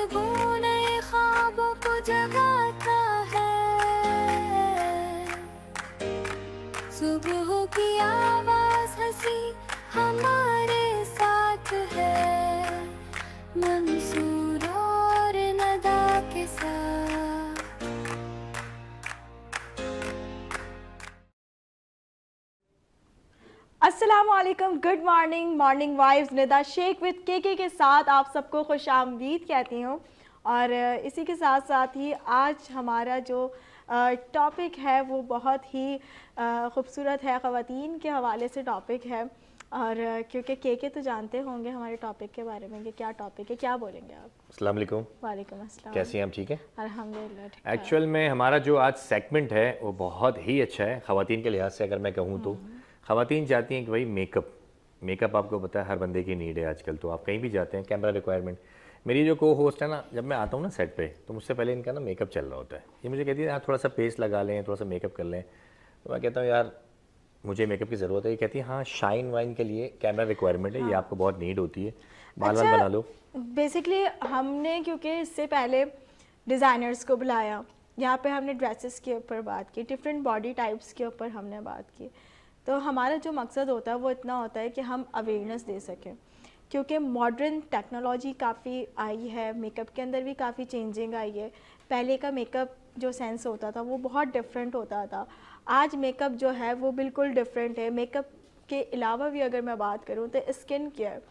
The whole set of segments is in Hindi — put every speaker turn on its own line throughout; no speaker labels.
खुशबू नए ख्वाबों को जगाता है। सुबह की आवाज हंसी हमारे साथ है, मंसूर और नदा के साथ।
अस्सलामुअलैकुम, good morning. Morning vibes Nida Shaikh with के साथ आप सबको खुश आमदीद कहती हूँ। और इसी के साथ साथ ही आज हमारा जो टॉपिक है वो बहुत ही ख़ूबसूरत है, ख़वातीन के हवाले से टॉपिक है। और क्योंकि के तो जानते होंगे हमारे टॉपिक के बारे में कि क्या टॉपिक है, क्या बोलेंगे आप?
अस्सलाम वालेकुम।
वालेकुम अस्सलाम।
कैसी हैं आप? ठीक है
अल्हम्दुलिल्लाह ठीक है।
एक्चुअल में हमारा जो आज सेगमेंट है वो बहुत ही अच्छा है ख़वातीन के लिहाज से। अगर मैं कहूँ तो ख़वातीन चाहती हैं कि भाई मेकअप आपको पता है हर बंदे की नीड है आजकल। तो आप कहीं भी जाते हैं, कैमरा रिक्वायरमेंट। मेरी जो को होस्ट है ना, जब मैं आता हूँ ना सेट पे, तो मुझसे पहले इनका ना मेकअप चल रहा होता है। ये मुझे कहती है यार थोड़ा सा पेस्ट लगा लें, थोड़ा सा मेकअप कर लें। तो मैं कहता हूँ यार मुझे मेकअप की ज़रूरत है। ये कहती है हाँ शाइन वाइन के लिए कैमरा रिक्वायरमेंट है, ये आपको बहुत नीड होती है, बाल वाल बना लो।
बेसिकली हमने क्योंकि इससे पहले डिज़ाइनर्स को बुलाया, यहाँ पे हमने ड्रेसेस के ऊपर बात की, डिफरेंट बॉडी टाइप्स के ऊपर हमने बात की। तो हमारा जो मकसद होता है वो इतना होता है कि हम अवेयरनेस दे सकें, क्योंकि मॉडर्न टेक्नोलॉजी काफ़ी आई है, मेकअप के अंदर भी काफ़ी चेंजिंग आई है। पहले का मेकअप जो सेंस होता था वो बहुत डिफरेंट होता था। आज मेकअप जो है वो बिल्कुल डिफरेंट है। मेकअप के अलावा भी अगर मैं बात करूँ तो स्किन केयर,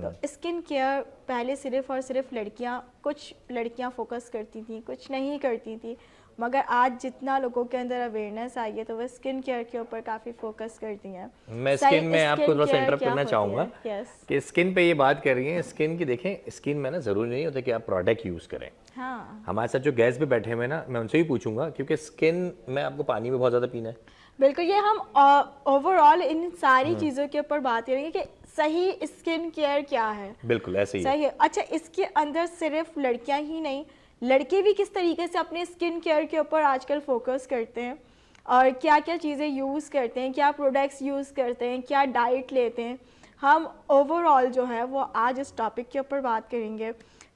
तो स्किन केयर पहले सिर्फ़ और सिर्फ कुछ लड़कियां फोकस करती थी, कुछ नहीं करती थी। मगर आज जितना लोगों के अंदर अवेयरनेस आई है तो वह स्किन केयर के ऊपर काफ़ी फोकस करती हैं।
मैं स्किन में आपको थोड़ा सा इंटरप्ट करना चाहूँगा कि स्किन पे ये बात कर रही हैं। स्किन की देखें, स्किन में ना ज़रूरी नहीं होता कि आप प्रोडक्ट यूज़ करें।
हाँ,
हमारे साथ जो गेस्ट भी बैठे हुए हैं ना, मैं उनसे ही पूछूंगा, क्योंकि स्किन में आपको पानी भी बहुत ज़्यादा पीना है।
बिल्कुल। ये हम ओवरऑल इन सारी चीज़ों के ऊपर बात करेंगे कि सही स्किन केयर क्या है।
बिल्कुल ऐसे ही
सही है। अच्छा, इसके अंदर सिर्फ लड़कियां ही नहीं, लड़के भी किस तरीके से अपने स्किन केयर के ऊपर आजकल फोकस करते हैं और क्या क्या चीज़ें यूज़ करते हैं, क्या प्रोडक्ट्स यूज़ करते हैं, क्या डाइट लेते हैं, हम ओवरऑल जो है वो आज इस टॉपिक के ऊपर बात करेंगे।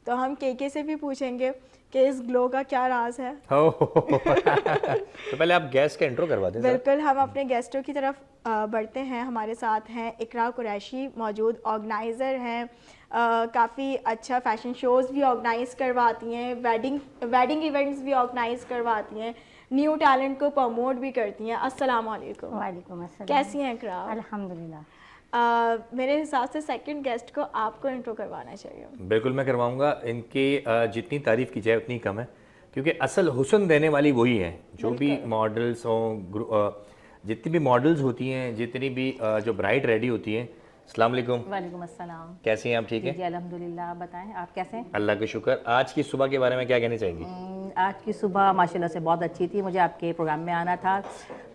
तो हम के से भी पूछेंगे कि इस ग्लो का क्या राज है।
तो पहले आप गेस्ट का इंट्रो करवा दें।
बिल्कुल, हम अपने गेस्टों की तरफ बढ़ते हैं। हमारे साथ हैं इकरा कुरैशी मौजूद, ऑर्गेनाइज़र हैं, काफ़ी अच्छा फ़ैशन शोज़ भी ऑर्गेनाइज़ करवाती हैं, वेडिंग इवेंट्स भी ऑर्गेनाइज़ करवाती हैं, न्यू टैलेंट को प्रमोट भी करती हैं। अस्सलाम वालेकुम।
वालेकुम अस्सलाम।
कैसी हैं इकरा?
अल्हम्दुलिल्लाह।
मेरे हिसाब से सेकंड गेस्ट को आपको इंट्रो करवाना चाहिए।
बिल्कुल मैं करवाऊंगा। इनकी जितनी तारीफ़ की जाए उतनी कम है, क्योंकि असल हुस्न देने वाली वही हैं। जो भी मॉडल्स हों, जितनी भी मॉडल्स होती हैं, जितनी भी जो ब्राइड रेडी होती हैं। अस्सलाम वालेकुम।
वालेकुम अस्सलाम।
कैसी हैं आप? ठीक है
जी अल्हम्दुलिल्लाह। आप बताएं आप कैसे हैं?
अल्लाह का शुक्र। आज की सुबह के बारे में क्या कहना चाहेंगी?
आज की सुबह माशाल्लाह से बहुत अच्छी थी। मुझे आपके प्रोग्राम में आना था,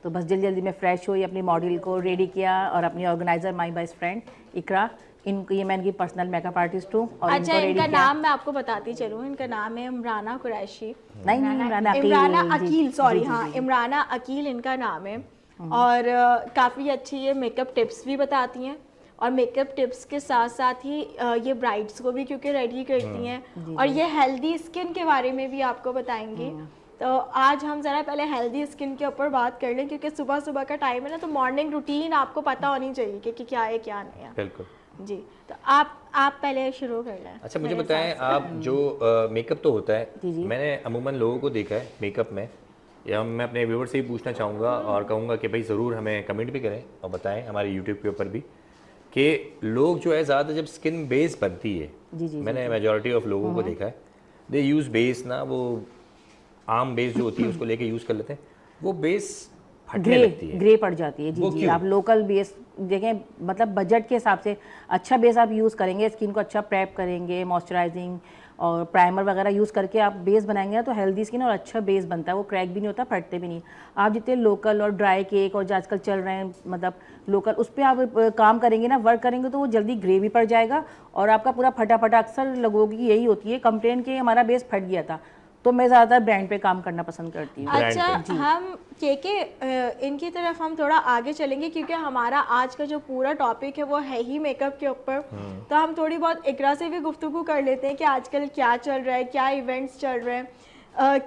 तो बस जल्दी जल्दी में फ़्रेश हुई, अपनी मॉडल को रेडी किया और अपनी ऑर्गेनाइज़र माई बेस्ट फ्रेंड इकरा, ये मैं इनकी पर्सनल मेकअप आर्टिस्ट हूँ। और
अच्छा, इनका नाम मैं आपको बताती चलूँ, इनका नाम है इमराना कुरैशी।
नहीं
इमराना अकील, सॉरी, हाँ इमराना अकील इनका नाम है। और काफ़ी अच्छी ये मेकअप टिप्स भी बताती हैं, और मेकअप टिप्स के साथ साथ ही ये ब्राइड्स को भी क्योंकि रेडी करती हैं, और ये हेल्दी स्किन के बारे में भी आपको बताएंगी। तो आज हम ज़रा पहले हेल्दी स्किन के ऊपर बात कर लें, क्योंकि सुबह सुबह का टाइम है ना, तो मॉर्निंग रूटीन आपको पता होनी चाहिए कि क्या है क्या नहीं है।
बिल्कुल
जी, तो आप पहले शुरू कर लें।
अच्छा मुझे बताएं, आप जो मेकअप तो होता है, मैंने अमूमन लोगों को देखा है मेकअप में, या मैं अपने व्यूअर से ही पूछना चाहूँगा और कहूँगा कि भाई ज़रूर हमें कमेंट भी करें और बताएं हमारे यूट्यूब के ऊपर भी, कि लोग जो है ज़्यादा जब स्किन बेस बनती है, मैंने मेजॉरिटी ऑफ लोगों को देखा है, दे यूज़ बेस ना, वो आम बेस जो होती है उसको लेके यूज़ कर लेते हैं, वो बेस फटने लगती है,
ग्रे पड़ जाती है। जी। आप लोकल बेस देखें, मतलब बजट के हिसाब से अच्छा बेस आप यूज़ करेंगे, स्किन को अच्छा प्रेप करेंगे, मॉइस्चराइजिंग और प्राइमर वगैरह यूज़ करके आप बेस बनाएंगे ना, तो हेल्दी स्किन और अच्छा बेस बनता है, वो क्रैक भी नहीं होता, फटते भी नहीं। आप जितने लोकल और ड्राई केक और जो आजकल चल रहे हैं, मतलब लोकल, उस पर आप काम करेंगे ना, वर्क करेंगे, तो वो जल्दी ग्रे भी पड़ जाएगा और आपका पूरा फटा फटा, अक्सर लोगों की यही होती है कंप्लेन कि हमारा बेस फट गया था। तो मैं ज़्यादातर ब्रांड पे काम करना पसंद करती हूँ।
ब्रांड
अच्छा, हम इनकी तरफ हम थोड़ा आगे चलेंगे क्योंकि हमारा आज का जो पूरा टॉपिक है वो है ही मेकअप के ऊपर। तो हम थोड़ी बहुत इकरा से भी गुफ्तगू कर लेते हैं कि आजकल क्या चल रहा है, क्या इवेंट्स चल रहे हैं,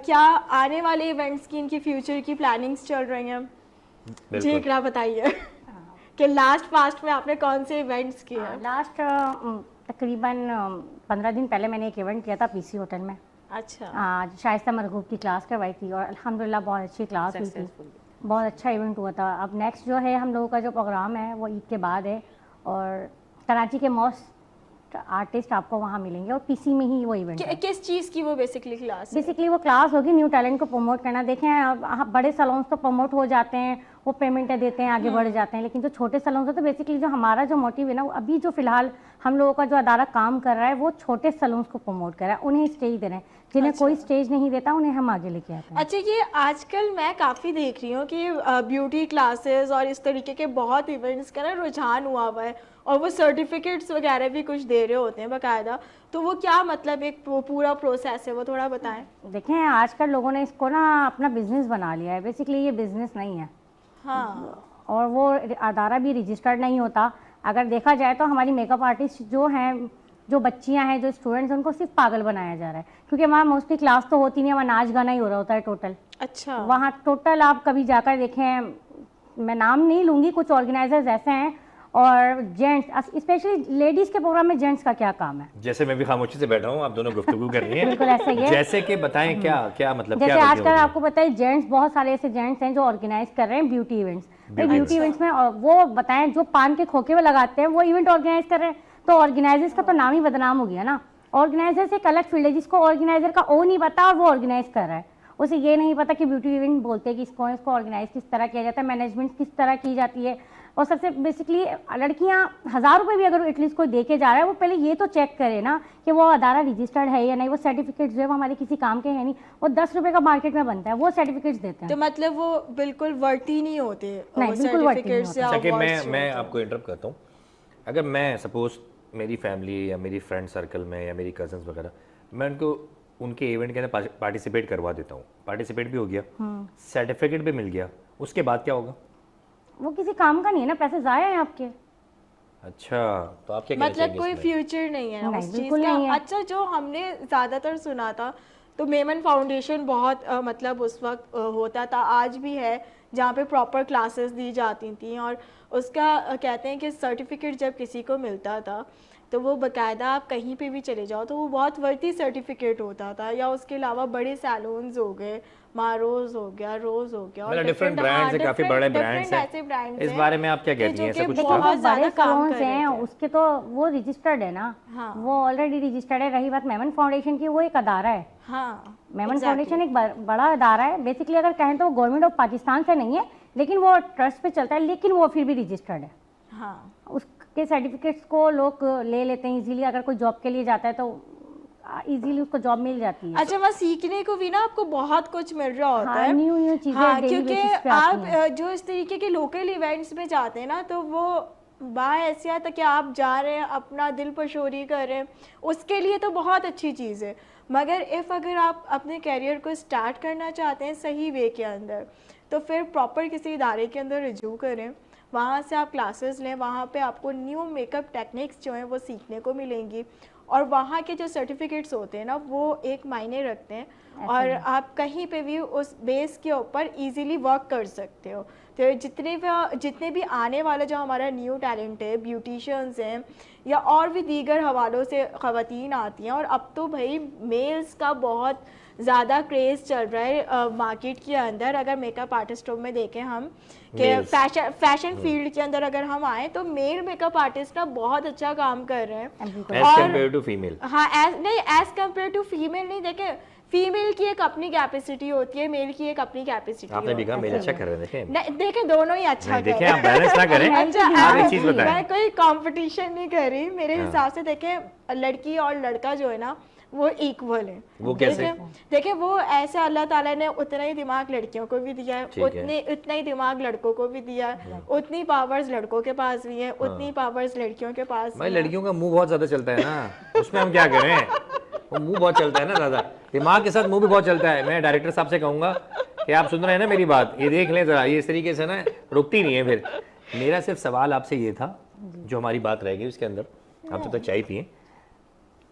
क्या आने वाले इवेंट्स की इनकी फ्यूचर की प्लानिंग्स चल रही हैं। जी इकरा बताइए कि लास्ट पास्ट में आपने कौन से इवेंट्स किए हैं?
लास्ट तकरीबन 15 दिन पहले मैंने एक इवेंट किया था पीसी होटल में।
अच्छा,
आज शाइस्ता मरगूब की क्लास करवाई थी और अल्हम्दुलिल्लाह बहुत अच्छी क्लास हुई थी, बहुत अच्छा इवेंट हुआ था। अब नेक्स्ट जो है हम लोगों का जो प्रोग्राम है वो ईद के बाद है और कराची के मोस्ट आर्टिस्ट आपको वहाँ मिलेंगे और पीसी में ही वो इवेंट है।
किस चीज़ की वो बेसिकली क्लास है?
बेसिकली वो क्लास होगी न्यू टैलेंट को प्रमोट करना। देखें अब बड़े सैलून्स तो प्रमोट हो जाते हैं, वो पेमेंटें देते हैं, आगे बढ़ जाते हैं, लेकिन जो छोटे सैलून्स होते हैं तो बेसिकली जो हमारा जो मोटिव है ना, वो अभी जो फिलहाल हम लोगों का जो अदारा काम कर रहा है वो छोटे सैलून्स को प्रमोट कर रहा है, उन्हें स्टेज दे रहे हैं। जिन्हें कोई स्टेज नहीं देता उन्हें हम आगे लेके आते हैं।
अच्छा, ये आजकल मैं काफ़ी देख रही हूँ कि ब्यूटी क्लासेस और इस तरीके के बहुत इवेंट्स का ना रुझान हुआ है और वो सर्टिफिकेट्स वगैरह भी कुछ दे रहे होते हैं बाकायदा। तो वो क्या मतलब एक पूरा प्रोसेस है, वो थोड़ा बताएं।
देखें आजकल लोगों ने इसको ना अपना बिजनेस बना लिया है, बेसिकली ये बिजनेस नहीं है।
हाँ,
और वो अदारा भी रजिस्टर्ड नहीं होता। अगर देखा जाए तो हमारी मेकअप आर्टिस्ट जो हैं, जो बच्चियां हैं, जो स्टूडेंट्स, उनको सिर्फ पागल बनाया जा रहा है क्योंकि वहाँ मोस्टली क्लास तो होती नहीं है, वहाँ नाच गाना ही हो रहा होता है टोटल।
अच्छा,
वहाँ टोटल आप कभी जाकर देखें, मैं नाम नहीं लूँगी, कुछ ऑर्गेनाइजर्स ऐसे हैं और जेंट्स, स्पेशली लेडीज़ के प्रोग्राम में जेंट्स का क्या काम है?
जैसे मैं भी खामोशी से बैठा हूँ, आप दोनों गुफ्तगू कर रही हैं।
बिल्कुल ऐसा ही है।
जैसे कि बताएं क्या क्या मतलब
जैसे
क्या
आजकल आपको पता है जेंट्स, बहुत सारे ऐसे जेंट्स हैं जो ऑर्गेनाइज कर रहे हैं ब्यूटी इवेंट्स। ब्यूटी इवेंट्स में वो बताएं जो पान के खोखे में लगाते हैं वो इवेंट ऑर्गेनाइज कर रहे हैं, तो ऑर्गेनाइजर्स का तो नाम ही बदनाम हो गया ना। ऑर्गेनाइजर्स एक अलग फील्ड है जिसको ऑर्गेनाइजर का ओ नहीं पता और वो ऑर्गेनाइज कर रहा है। उसे ये नहीं पता कि ब्यूटी इवेंट बोलते हैं कि इसको ऑर्गेनाइज किस तरह किया जाता है, मैनेजमेंट किस तरह की जाती है। और सबसे बेसिकली लड़कियां 1000 रुपये भी अगर एटलीस्ट कोई दे के जा रहा है, वो पहले ये तो चेक करे ना कि वो अदारा रजिस्टर्ड है या नहीं, वो सर्टिफिकेट जो है वो हमारे किसी काम के है नहीं, वो 10 रुपये का मार्केट में बनता है, वो सर्टिफिकेट्स देते हैं।
तो मतलब वो बिल्कुल वर्ती नहीं होते
नहीं, बिल्कुल worthy नहीं होते।
अच्छा कि मैं आपको इंटरप्ट करता हूँ। अगर मैं सपोज मेरी फैमिली या मेरी फ्रेंड सर्कल में या मेरी कजन्स वगैरह, मैं उनको उनके इवेंट के अंदर पार्टिसिपेट करवा देता हूँ, पार्टिसिपेट भी हो गया, सर्टिफिकेट भी मिल गया, उसके बाद क्या होगा?
वो किसी काम का नहीं है ना, पैसे ज़ाया हैं आपके।
अच्छा, तो आप क्या कहना
मतलब
चाहेंगे
कोई
इसमें?
फ्यूचर नहीं है
नहीं,
उस चीज़
बिल्कुल
का।
नहीं है।
अच्छा, जो हमने ज़्यादातर सुना था तो मेमन फाउंडेशन बहुत मतलब उस वक्त होता था, आज भी है, जहाँ पे प्रॉपर क्लासेस दी जाती थी और उसका कहते हैं कि सर्टिफिकेट जब किसी को मिलता था तो वो बाकायदा आप कहीं पे भी चले जाओ तो वो बहुत वर्ती सर्टिफिकेट होता था। या उसके अलावा बड़े सैलून्स हो गए, मारोज हो गया, रोज हो गया,
मतलब डिफरेंट ब्रांड्स है, काफी बड़े ब्रांड्स हैं।
ऐसे ब्रांड्स
इस बारे में आप क्या कहती हैं? ऐसा कुछ था?
बहुत ज्यादा
बड़े
काम
सैलून्स
कर रहे
हैं
थे।
उसके तो वो रजिस्टर्ड है ना।
हाँ।
वो ऑलरेडी रजिस्टर्ड है। रही बात मेमन फाउंडेशन की, वो एक अदारा है।
हाँ,
मेमन फाउंडेशन एक बड़ा अदारा है। बेसिकली अगर कहें तो गवर्नमेंट ऑफ पाकिस्तान से नहीं है, लेकिन वो ट्रस्ट पे चलता है, लेकिन वो फिर भी रजिस्टर्ड है।
हाँ,
उसके सर्टिफिकेट्स को लोग ले लेते हैं इजीली। अगर कोई जॉब के लिए जाता है तो इजीली उसको जॉब मिल जाती है।
अच्छा, वहाँ सीखने को भी ना आपको बहुत कुछ मिल रहा होता
हाँ,
है।
न्यू चीजें
हाँ,
daily
क्योंकि
basis पे आती
आप
हैं।
जो इस तरीके के लोकल इवेंट्स में जाते हैं ना, तो वो बाहैसियत कि आप जा रहे हैं, अपना दिल पशोरी कर रहे हैं, उसके लिए तो बहुत अच्छी चीज़ है। मगर अगर आप अपने कैरियर को स्टार्ट करना चाहते हैं सही वे के अंदर, तो फिर प्रॉपर किसी इदारे के अंदर रिज्यू करें, वहाँ से आप क्लासेस लें, वहाँ पे आपको न्यू मेकअप टेक्निक्स जो हैं वो सीखने को मिलेंगी और वहाँ के जो सर्टिफिकेट्स होते हैं ना वो एक मायने रखते हैं और आप कहीं पे भी उस बेस के ऊपर इजीली वर्क कर सकते हो। तो जितने भी आने वाला जो हमारा न्यू टैलेंट है, ब्यूटिशियंस हैं या और भी दीगर हवालों से ख़वातीन आती हैं, और अब तो भाई मेल्स का बहुत ज़्यादा क्रेज़ चल रहा है मार्केट के अंदर। अगर मेकअप आर्टिस्टों में देखें हम कि फैशन फील्ड के अंदर अगर हम आए तो मेल मेकअप आर्टिस्ट ना बहुत अच्छा काम कर रहे हैं
As compared to female।
हाँ, एज कम्पेयर टू फीमेल नहीं। देखें, फीमेल की एक अपनी कैपेसिटी होती है, मेल की एक अपनी कैपेसिटी
आपने भी कहा मेल अच्छा कर रहे हैं, देखें
देखें दोनों ही अच्छा कर
देखें,
रहे
आप बैलेंस ना करें।
अच्छा,
आप एक चीज बताएं।
मैं कोई कंपटीशन नहीं कर रही। मेरे हिसाब से देखें, लड़की और लड़का जो है ना वो इक्वल है।
वो कैसे?
देखें वो ऐसे अल्लाह ताला ने उतना ही दिमाग लड़कियों को भी दिया है, उतना ही दिमाग लड़कों को भी दिया है, उतनी पावर्स लड़कों के पास भी है, उतनी पावर्स लड़कियों के पास।
भाई लड़कियों का मुंह बहुत ज्यादा चलता है ना, उसमें हम क्या करें? वो मुंह बहुत चलता है ना ज़्यादा, दिमाग के साथ मुंह भी बहुत चलता है। मैं डायरेक्टर साहब से कहूँगा कि आप सुन रहे हैं ना मेरी बात, ये देख लें ज़रा, ये इस तरीके से ना रुकती नहीं है। फिर मेरा सिर्फ सवाल आपसे ये था, जो हमारी बात रह गई उसके अंदर, आप जब तक चाय पिए,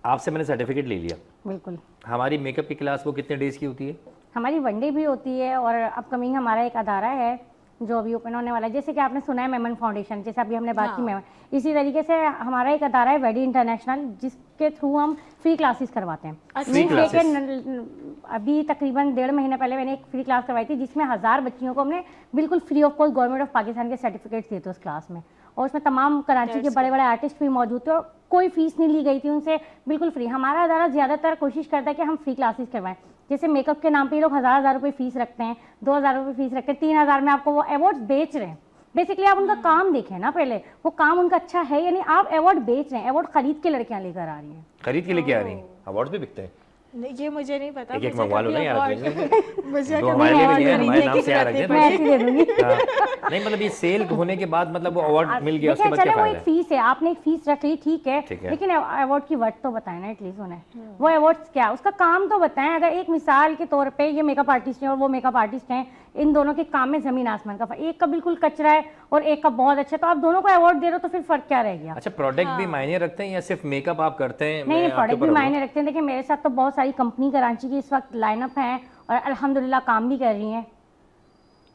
आपसे मैंने सर्टिफिकेट ले लिया,
बिल्कुल।
हमारी मेकअप की क्लास वो कितने डेज़ की होती है?
हमारी वनडे भी होती है और अपकमिंग हमारा एक अदारा है जो अभी ओपन होने वाला है। जैसे कि आपने सुना है मेमन फाउंडेशन, जैसे अभी हमने बात की मेमन, इसी तरीके से हमारा एक अदारा है वेडी इंटरनेशनल, जिसके थ्रू हम फ्री क्लासेस करवाते हैं।
Free classes?
अभी तकरीबन 1.5 महीने पहले मैंने एक फ्री क्लास करवाई थी, जिसमें 1000 बच्चियों को हमने बिल्कुल free of cost government of Pakistan के सर्टिफिकेट्स दिए थे उस क्लास में, और उसमें तमाम कराची के बड़े बड़े आर्टिस्ट भी मौजूद थे और कोई फीस नहीं ली गई थी उनसे, बिल्कुल फ्री। हमारा अदारा ज़्यादातर कोशिश करता है कि हम फ्री क्लासेस करवाएं। जैसे मेकअप के नाम पे ये लोग 1000 रुपये फीस रखते हैं, 2000 रुपये फीस रखते हैं, 3000 में आपको वो अवार्ड्स बेच रहे हैं। बेसिकली आप उनका काम देखें ना, पहले वो काम उनका अच्छा है, यानी आप अवार्ड बेच रहे हैं, अवार्ड खरीद के लड़कियां लेकर आ रही हैं।
खरीद के लेके आ रही हैं, अवार्ड भी बिकते हैं।
नहीं, ये मुझे नहीं पता।
एक एक
मुझे
मंगवा लो
कभी
ना यार,
award- मुझे
दो
कभी
हमारे लिए
award
भी है,
नहीं
हमारे
है
नाम
कि
से याद रखें।
मैं ऐसे दे दूंगी।
हाँ, नहीं मतलब ये सेल होने के बाद मतलब वो अवार्ड मिल गया, उसके
देखिए,
बाद क्या
चले वो
फायदा
एक
है?
फीस है, आपने एक फीस रख ली, ठीक है,
ठीक है।
लेकिन अवार्ड की वर्थ तो बताएं ना एटलीस्ट उन्हें, वो अवार्ड्स क्या, उसका काम तो बताएं। अगर एक मिसाल के तौर पे ये मेकअप आर्टिस्ट हैं और वो मेकअप आर्टिस्ट हैं, इन दोनों के काम में जमीन आसमान का फर्क, एक का बिल्कुल कचरा है और एक का बहुत अच्छा, तो आप दोनों को अवार्ड दे रहे हो तो फिर फर्क क्या रह गया?
अच्छा, प्रोडक्ट भी मायने रखते हैं या सिर्फ मेकअप आप करते हैं?
नहीं,
मैं आपके
प्रोडक्ट भी
ऊपर
मायने रखते हैं। देखिए मेरे साथ तो बहुत सारी कंपनी कराची की इस वक्त लाइनअप है और अल्हम्दुलिल्लाह काम भी कर रही हैं,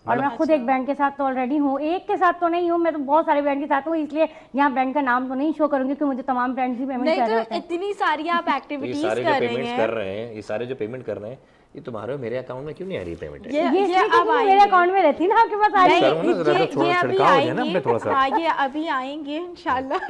और मैं खुद एक ब्रांड के साथ तो ऑलरेडी हूँ, एक के साथ तो नहीं हूँ, मैं तो बहुत सारे ब्रांड के साथ हूँ, इसलिए यहाँ ब्रांड का नाम तो नहीं शो करूंगी क्योंकि मुझे तमाम ब्रांड की पेमेंट
नहीं,
कर रहे
तो
हैं।
इतनी सारी आप
ये
एक्टिविटीज
सारे जो
कर रही
पेमेंट्स
हैं,
कर रहे हैं, ये सारे जो पेमेंट कर रहे हैं, ये तुम्हारे और मेरे अकाउंट में क्यों नहीं आ रही पेमेंट?
ये
ये
इसलिए
अब
क्योंकि मेरे अकाउंट में रहती है ना, आपके पास आ रही है।
करो ना जरा, तो थोड़ा
अभी
छिड़काव हो जाए ना
आएंगे।
अपने थोड़ा सा।
हाँ, ये अभी आएंगे इंशाल्लाह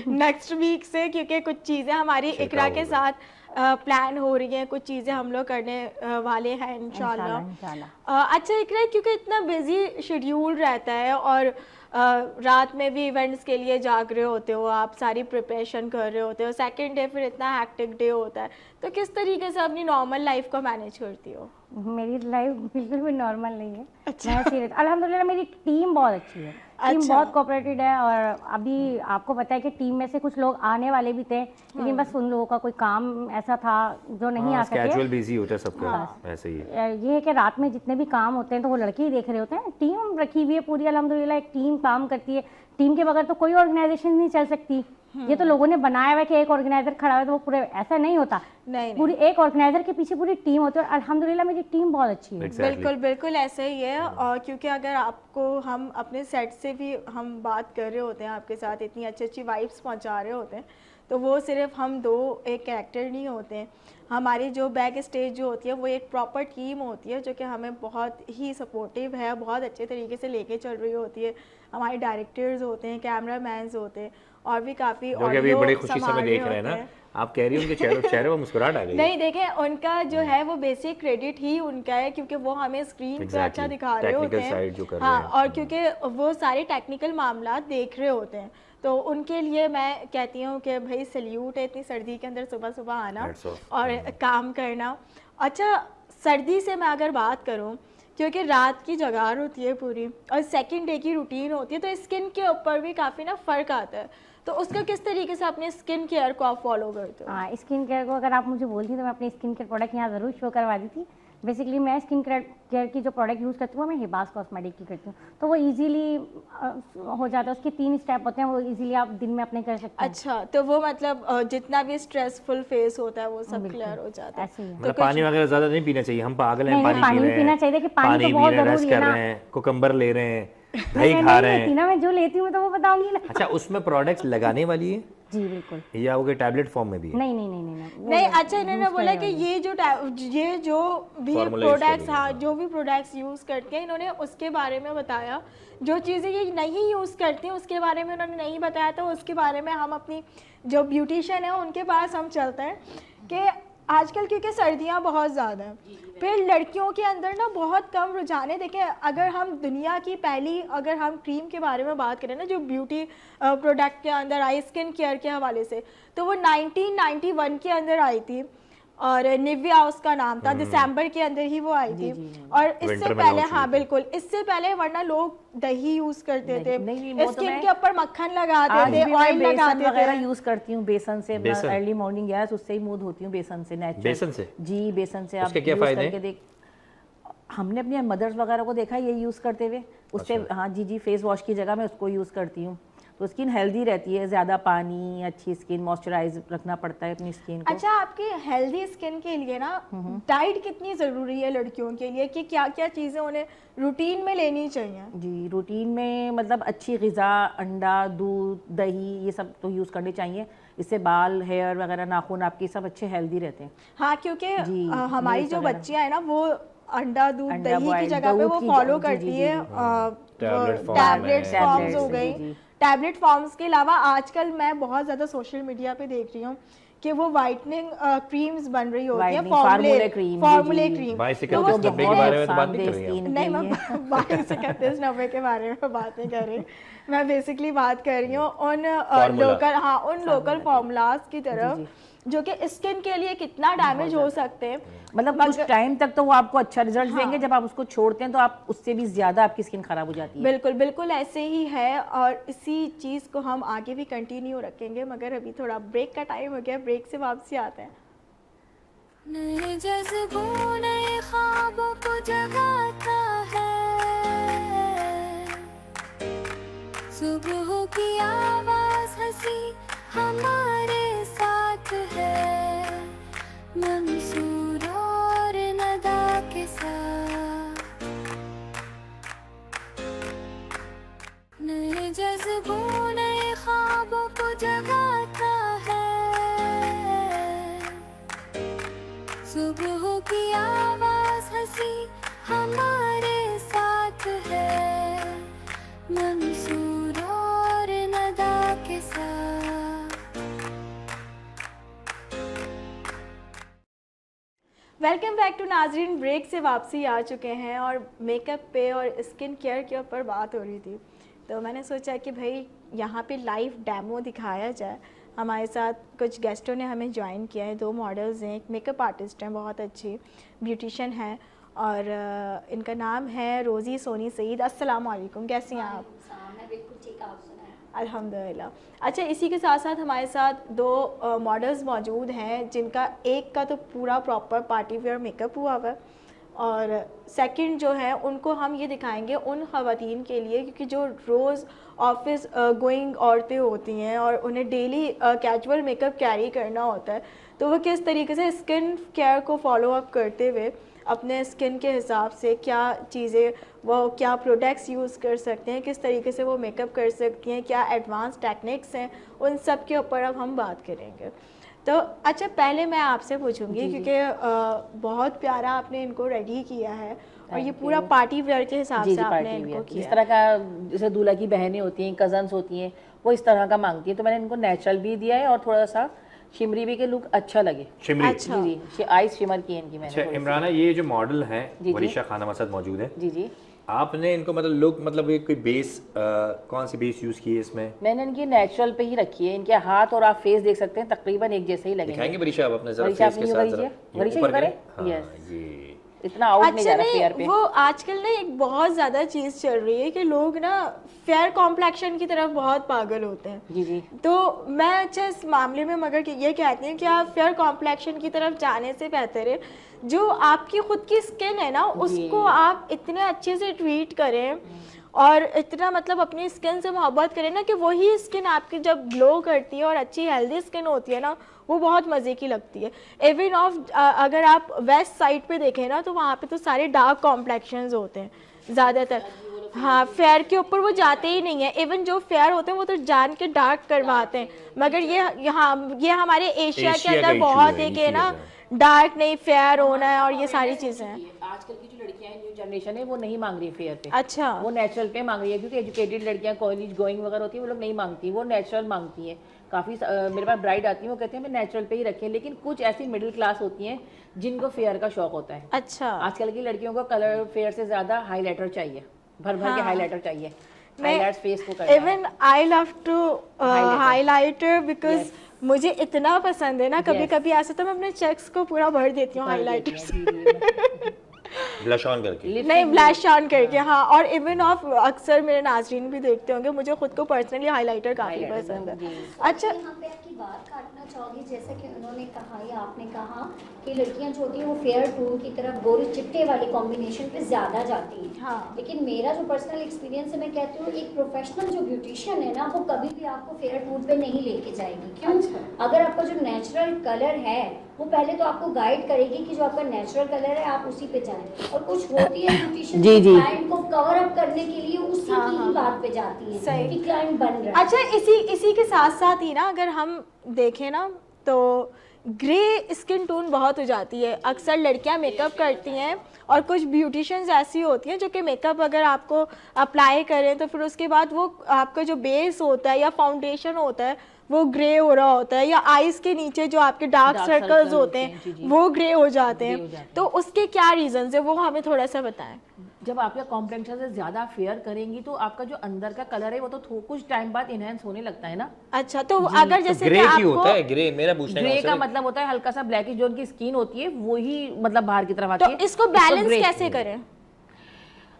नेक्स्ट वीक से, क्योंकि कुछ चीज़ें हमारी इकरा के साथ प्लान हो रही हैं, कुछ चीज़ें हम लोग करने वाले हैं इंशाल्लाह। अच्छा इकरा, क्योंकि इतना बिजी शेड्यूल रहता है और रात में भी इवेंट्स के लिए जाग रहे होते हो आप, सारी प्रिपरेशन कर रहे होते हो, सेकंड डे फिर इतना हैक्टिक डे होता है, तो किस तरीके से अपनी नॉर्मल लाइफ को मैनेज करती हो?
मेरी लाइफ बिल्कुल भी नॉर्मल नहीं है। मैं सीरियस, अल्हम्दुलिल्लाह मेरी टीम बहुत अच्छी है, टीम बहुत कोऑपरेटिव है, और अभी आपको पता है कि टीम में से कुछ लोग आने वाले भी थे, लेकिन बस उन लोगों का कोई काम ऐसा था जो नहीं आ सके।
कैजुअल बिजी होता है सबका, ऐसे ही है।
ये है कि रात में जितने भी काम होते हैं तो वो लड़के ही देख रहे होते हैं। टीम रखी हुई है पूरी, अल्हम्दुलिल्लाह एक टीम काम करती है, टीम के बगैर तो कोई ऑर्गेनाइजेशन नहीं चल सकती। ये तो लोगों ने बनाया हुआ है कि एक ऑर्गेनाइजर खड़ा है तो वो पूरे, ऐसा नहीं होता।
नहीं,
पूरी एक ऑर्गेनाइजर के पीछे पूरी टीम होती है, और अल्हम्दुलिल्लाह मेरी टीम बहुत अच्छी है।
बिल्कुल बिल्कुल ऐसे ही है। और क्योंकि अगर आपको हम अपने सेट से भी हम बात कर रहे होते हैं, आपके साथ इतनी अच्छी अच्छी वाइब्स पहुंचा रहे होते हैं, तो वो सिर्फ हम दो एक कैरेक्टर नहीं होते हैं, हमारी जो बैक स्टेज जो होती है वो एक प्रॉपर टीम होती है जो कि हमें बहुत ही सपोर्टिव है, बहुत अच्छे तरीके से लेके चल रही होती है। हमारे डायरेक्टर्स होते हैं, कैमरा मैन्स होते हैं, और भी काफ़ी
जो कि अभी बड़ी खुशी से हमें देख रहे हैं ना, आप कह रही हो उनके चेहरे पर मुस्कुराहट आ गई है।
नहीं देखें, उनका जो है वो बेसिक क्रेडिट ही उनका है, क्योंकि वो हमें स्क्रीन पे अच्छा दिखा रहे होते हैं। हाँ, और क्योंकि वो सारे टेक्निकल मामला देख रहे होते हैं, तो उनके लिए मैं कहती हूँ कि भाई सल्यूट है, इतनी सर्दी के अंदर सुबह सुबह आना और काम करना। अच्छा, सर्दी से मैं अगर बात करूँ, क्योंकि रात की जगार होती है पूरी और सेकंड डे की रूटीन होती है, तो स्किन के ऊपर भी काफ़ी ना फ़र्क आता है, तो उसका किस तरीके से अपने स्किन केयर को आप फॉलो करते हो?
हाँ, स्किन केयर को अगर आप मुझे बोलती तो मैं अपनी स्किन केयर प्रोडक्ट यहाँ ज़रूर शो करवा दी थी। बेसिकली मैं स्किन केयर की जो प्रोडक्ट यूज़ करती हूँ मैं हिबास कॉस्मेटिक की करती हूँ, तो वो इजीली हो जाता है। उसके 3 स्टेप होते हैं, वो इजीली आप दिन में अपने कर सकते हैं।
अच्छा, तो वो मतलब जितना भी स्ट्रेसफुल फेस होता है वो सब क्लियर हो जाता है।
ऐसे ही है।
मतलब पानी वगैरह ज्यादा नहीं पीना चाहिए, हम पागल हैं,
नहीं,
पानी
पानी
पी रहे
पीना
हैं,
चाहिए कि पानी तो बहुत
पी रहे हैं,
जरूरी
रेस्ट
है
कर
ना।
रहे हैं, कुकम्बर ले रहे हैं, दही
मैं
खा
नहीं
रहे
लेती
हैं।
ना, मैं जो लेती हूँ तो वो बताऊंगी ना।
अच्छा, उसमें प्रोडक्ट्स लगाने वाली है
जी बिल्कुल।
या वो टैबलेट फॉर्म में भी है?
नहीं नहीं नहीं नहीं नहीं,
नहीं, अच्छा इन्होंने बोला कि ये जो भी
Formula use
प्रोडक्ट्स,
करेंगे।
हाँ जो भी प्रोडक्ट्स यूज़ करते हैं, इन्होंने उसके बारे में बताया। जो चीज़ें ये नहीं यूज़ करती हैं उसके बारे में उन्होंने नहीं बताया, तो उसके बारे में हम अपनी जो ब्यूटिशियन है उनके पास हम चलते हैं कि आजकल क्योंकि सर्दियाँ बहुत ज़्यादा हैं, फिर लड़कियों के अंदर ना बहुत कम रुझाने। देखें, अगर हम दुनिया की पहली अगर हम क्रीम के बारे में बात करें ना, जो ब्यूटी प्रोडक्ट के अंदर आई स्किन केयर के हवाले से, तो वो 1991 के अंदर आई थी। और निविया उसका नाम था, दिसंबर के अंदर ही वो आई थी। और इससे
Winter में
पहले
launch
हाँ
हुई थी।
बिल्कुल, इससे पहले वरना लोग दही यूज करते थे,
नहीं, वो तो
स्किन
मैं-
के ऊपर मक्खन लगाते
आज
थे,
भी
ऑयल
मैं बेसन
लगाते
वगैरह
थे।
यूज करती हूँ, बेसन से
बेसन?
अर्ली मॉर्निंग गैस उससे ही मूव होती हूँ, बेसन से नेचुरल।
बेसन से?
जी, बेसन से आप
उसके क्या
use
फायदे
करके देख, हमने अपनी मदर्स वगैरह को देखा है ये यूज़ करते हुए, उससे हाँ जी, फेस वॉश की जगह मैं उसको यूज़ करती हूँ, तो स्किन हेल्दी रहती है, ज़्यादा पानी, अच्छी स्किन, मॉइस्चराइज रखना पड़ता है अपनी स्किन को।
अच्छा, आपकी हेल्दी स्किन के लिए ना डाइट कितनी ज़रूरी है लड़कियों के लिए, कि क्या क्या चीज़ें उन्हें रूटीन में लेनी चाहिए?
जी, रूटीन में मतलब अच्छी ग़िज़ा, अंडा, दूध, दही, ये सब तो यूज़ करने चाहिए, इससे बाल, हेयर वगैरह, नाखून आपके सब अच्छे हेल्दी रहते हैं।
हाँ, क्योंकि
जी,
हमारी
nails
जो
वगैरह।
बच्चियां हैं ना, वो अंडा दूध
अंडा
दही की
boiled,
जगह पे
दूध
वो
की
फॉलो
जी,
करती
जी,
है
Tablet form
टैबलेट
में,
फॉर्म्स हो
tablets,
गई।
जी, जी।
टैबलेट फॉर्म्स के अलावा आजकल मैं बहुत ज़्यादा सोशल मीडिया पे देख रही हूँ कि वो वाइटनिंग क्रीम्स बन रही होती है,
Whitening, formula cream,
फॉर्मूले
जी, जी।
क्रीम।
बाईस से
तो वो
इकतीस नब्बे के
कितने-
बारे में तो बात नहीं कर रही
सामने
हैं
skin
नहीं,
के
मैं
लिए।
22-31-90 के बारे में बात नहीं कर रही, मैं बेसिकली बात कर रही हूँ उन
Formula।
लोकल, हाँ, उन लोकल फार्मूलाज की तरफ जो कि स्किन के लिए कितना डैमेज हो सकते हैं।
मतलब कुछ टाइम तक तो वो आपको अच्छा रिजल्ट देंगे, जब आप उसको छोड़ते हैं तो आप उससे भी ज़्यादा आपकी स्किन खराब हो जाती है।
बिल्कुल बिल्कुल ऐसे ही है, और इसी चीज़ को हम आगे भी कंटिन्यू रखेंगे, मगर अभी थोड़ा ब्रेक का टाइम हो गया, ब्रेक से वापसी आते हैं।
नए जज्बों नए ख्वाबों को जगाता है, सुबह की आवाज हंसी हमारे साथ है, मंसूर और नदा के साथ। नए जज्बों नए ख्वाबों को जगाता है, सुबह की आवाज हंसी हमारे साथ है, मंसूर और नदा के साथ।
वेलकम बैक टू नाजरीन, ब्रेक से वापसी आ चुके हैं और मेकअप पे और स्किन केयर के ऊपर बात हो रही थी, तो मैंने सोचा कि भाई यहाँ पे लाइव डेमो दिखाया जाए। हमारे साथ कुछ गेस्टों ने हमें ज्वाइन किया है, 2 मॉडल्स हैं, एक मेकअप आर्टिस्ट हैं, बहुत अच्छी ब्यूटिशियन हैं, और इनका नाम है रोज़ी सोनी सईद। अस्सलाम वालेकुम, कैसी हैं आप?
मैं बिल्कुल ठीक, आप सुनाएं।
अल्हम्दुलिल्लाह। अच्छा, इसी के साथ साथ हमारे साथ 2 मॉडल्स मौजूद हैं, जिनका एक का तो पूरा प्रॉपर पार्टी वेयर मेकअप हुआ हुआ है, और सेकंड जो है उनको हम ये दिखाएंगे उन ख़वातीन के लिए, क्योंकि जो रोज़ ऑफिस गोइंग औरतें होती हैं और उन्हें डेली कैजुअल मेकअप कैरी करना होता है, तो वो किस तरीके से स्किन केयर को फॉलो अप करते हुए अपने स्किन के हिसाब से क्या चीज़ें, वो क्या प्रोडक्ट्स यूज़ कर सकते हैं, किस तरीके से वो मेकअप कर सकती हैं, क्या एडवांस टेक्निक्स हैं, उन सब के ऊपर अब हम बात करेंगे। तो अच्छा, पहले मैं आपसे पूछूंगी, क्योंकि बहुत प्यारा आपने इनको रेडी किया है और ये पूरा पार्टी वेयर के हिसाब
जी
से
जी,
आपने
पार्टी
इनको
वियर
किया
जिस
है।
तरह का, जैसे दूल्हा की बहनें होती हैं, कजन्स होती हैं, वो इस तरह का मांगती हैं, तो मैंने इनको नेचुरल भी दिया है और थोड़ा सा शिमरी भी के लुक अच्छा लगे।
शिमरी।
अच्छा।
जी जी, आइस शिमर की है इनकी मैंने
अच्छा
थोड़ी सी।
इमराना, ये जो मॉडल है
जी।
वरीशा खानम असद मौजूद है,
जी जी,
आपने इनको मतलब लुक, मतलब ये कोई बेस, कौन सी बेस यूज़ की है इसमें?
मैंने इनकी नेचुरल पे ही रखी है, इनके हाथ और आप फेस देख सकते हैं तकरीबन एक जैसे ही लगेंगे।
दिखाएंगे वरीशा, आप अपने जरा
वरीशा,
फेस
अपनी
के
यूँ
साथ
करिए,
जरा
वरीशा
ऊपर
यूँ करें?
करें। हाँ,
Yes।
ये
इतना आउट नहीं जा
अच्छा,
रहा फेयर पे।
नहीं, वो आजकल ना एक बहुत ज़्यादा चीज़ चल रही है कि लोग ना फेयर कॉम्प्लेक्शन की तरफ बहुत पागल होते हैं।
जी जी,
तो मैं अच्छा इस मामले में मगर ये कहती हूँ कि आप फेयर कॉम्प्लेक्शन की तरफ जाने से बेहतर है जो आपकी खुद की स्किन है ना, उसको आप इतने अच्छे से ट्रीट करें और इतना मतलब अपनी स्किन से मोहब्बत करें ना, कि वही स्किन आपकी जब ग्लो करती है और अच्छी हेल्दी स्किन होती है ना, वो बहुत मज़े की लगती है। इवन ऑफ अगर आप वेस्ट साइड पे देखें ना, तो वहाँ पे तो सारे डार्क कॉम्प्लेक्शंस होते हैं ज़्यादातर। हाँ, फेयर के ऊपर वो जाते ही नहीं है। इवन जो फेयर होते हैं वो तो जान के डार्क करवाते हैं, मगर ये हमारे एशिया के
एशिया का
अंदर
issue
बहुत
है,
है कि ना
इसीलिए
डार्क नहीं फेयर होना है और ये सारी चीज़ें हैं।
आजकल की जो लड़कियां हैं, न्यू जनरेशन है, वो नहीं मांग रही फेयर पे,
अच्छा,
वो नेचुरल पे मांग रही है, क्योंकि एजुकेटेड लड़कियां कॉलेज गोइंग वगैरह होती है, वो लोग नहीं मांगती, वो नेचुरल मांगती हैं। काफ़ी मेरे पास ब्राइड आती है, वो कहते हैं मैं नेचुरल पे ही रखें, लेकिन कुछ ऐसी मिडिल क्लास होती हैं जिनको फेयर का शौक होता है।
अच्छा,
आजकल की लड़कियों को कलर फेयर से ज़्यादा हाईलाइटर चाहिए, भर भर के हाईलाइटर चाहिए, हाईलाइट्स फेस को करना है।
Even I love to highlighter because मुझे इतना पसंद है ना, कभी कभी ऐसा तो मैं अपने चेक्स को पूरा भर देती हूँ हाईलाइटर से।
ब्लश ऑन करके।
नहीं, ब्लश ऑन करके, हाँ। और इवन ऑफ अक्सर मेरे नाजरीन भी देखते होंगे, मुझे खुद को पर्सनली हाईलाइटर काफ़ी पसंद है। अच्छा,
यहाँ पे आपकी बात काटना चाहोगी, जैसा कि उन्होंने कहा या आपने कहा कि लड़कियां जो होती हैं वो फेयर टून की तरफ गोरे चिट्टे वाले कॉम्बिनेशन पे ज़्यादा जाती हैं।
हाँ।
लेकिन मेरा जो पर्सनल एक्सपीरियंस है, मैं कहती हूँ एक प्रोफेशनल जो ब्यूटिशियन है ना, वो कभी भी आपको फेयर टून पे नहीं लेके जाएगी। क्यों? अगर आपका जो नेचुरल कलर है वो पहले तो आपको गाइड करेगी कि जो आपका नेचुरल कलर है आप उसी पे जाएं। और कुछ होती है ब्यूटिशियन क्लाइंट को कवर अप करने के लिए उसी की ही बात पे जाती है कि क्लाइंट बन रहा है।
अच्छा, इसी के साथ साथ ही ना अगर हम देखें ना तो ग्रे स्किन टोन बहुत हो जाती है। अक्सर लड़कियां मेकअप करती हैं और कुछ ब्यूटिशियंस ऐसी होती हैं जो कि मेकअप अगर आपको अप्लाई करें तो फिर उसके बाद वो आपका जो बेस होता है या फाउंडेशन होता है वो ग्रे हो रहा होता है, या आईज के नीचे जो आपके डार्क सर्कल्स होते हैं वो ग्रे हो जाते हैं। तो उसके क्या रीजंस है वो हमें थोड़ा सा बताएं।
जब आपका कॉम्प्लेक्शन से ज्यादा फेयर करेंगी तो आपका जो अंदर का कलर है वो तो कुछ टाइम बाद इनहेंस होने लगता है ना।
अच्छा, तो अगर जैसे
ग्रे
कि
क्यों
आपको
होता है? ग्रे मेरा पूछने
ग्रे का
मकसद
मतलब होता है हल्का सा ब्लैकिश, जो उनकी स्किन होती है वही मतलब बाहर की तरफ आती
तो
है।
इसको बैलेंस कैसे करें?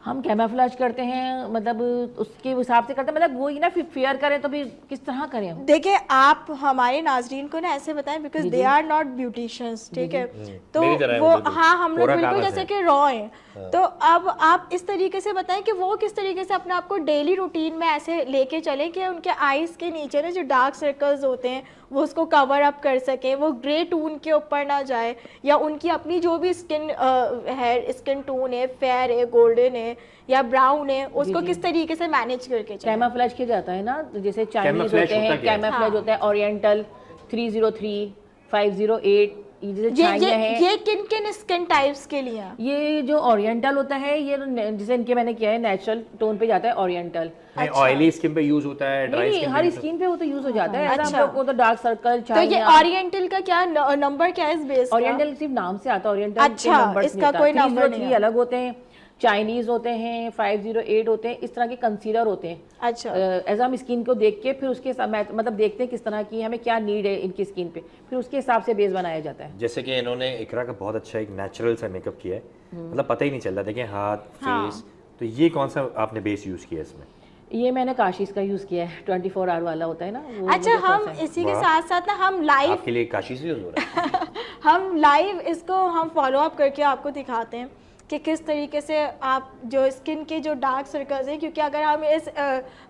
हम कैमोफ्लेज करते हैं, मतलब उसके हिसाब से करते हैं, मतलब वही ना फेयर करें तो भी किस तरह करें हम।
देखिए, आप हमारे नाजरीन को ना ऐसे बताएं because they are not beauticians, ठीक है? तो
मेरी तरह है
वो,
वो बिल्कुल।
हाँ, हम लोग
पूरा
बिल्कुल
कागज
जैसे
है।
कि रॉ हैं। तो अब आप इस तरीके से बताएं कि वो किस तरीके से अपने आप को डेली रूटीन में ऐसे लेके चलें कि उनके आईज के नीचे ना जो डार्क सर्कल्स होते हैं वो उसको कवर अप कर सकें, वो ग्रे टून के ऊपर ना जाए, या उनकी अपनी जो भी स्किन टोन है, फेयर है, गोल्डन है या ब्राउन है, उसको किस तरीके से मैनेज करके चलें।
कैमोफ्लेज किया जाता है ना, जैसे चाइनीज
कैमोफ्लेज
होते हैं,
होता क्या है?
कैमोफ्लेज होता है ओरिएंटल 303, 508, ये जैसे चाइना है।
ये किन किन स्किन टाइप्स के लिए हैं?
ये जो ओरिएंटल होता है ये जैसे इनके मैंने किया है नेचुरल टोन पे जाता है ओरिएंटल।
नहीं, ऑयली स्किन पे यूज होता है, ड्राई
नहीं,
स्किन
हर स्किन पे वो तो यूज हो जाता है। ऐसा
अच्छा।
हम लोग को तो डार्क सर्कल
तो ये
चाइना।
ओरिएंटल का क्या नंबर क्या है इस बेस का?
ओरिएंटल सिर्फ नाम से आता है, ओरिएंटल के
अच्छा,
नंबर्स
इसका कोई नंबर नहीं है।
अलग होते हैं, चाइनीज होते हैं, 508 होते हैं, इस तरह के कंसीलर होते हैं।
अच्छा,
ऐसा हम स्किन को देख के फिर उसके मतलब देखते हैं किस तरह की हमें क्या नीड है इनकी स्किन पे, फिर उसके हिसाब से बेस बनाया जाता है।
जैसे कि इन्होंने इकरा का बहुत अच्छा एक नेचुरल सा मेकअप किया है, मतलब पता ही नहीं चल रहा। देखिए हाथ, फेस, तो ये कौन सा आपने बेस यूज किया इसमें?
ये मैंने काशीज का यूज किया है, 24 आवर वाला होता है ना वो।
अच्छा,
मुझे
हम
पसंद है।
इसी के साथ साथ ना हम लाइव
आपके लिए काशी से यूज हो रहा है?
हम लाइव इसको हम फॉलो अप करके आपको दिखाते हैं कि किस तरीके से आप जो स्किन के जो डार्क सर्कल्स हैं, क्योंकि अगर हम इस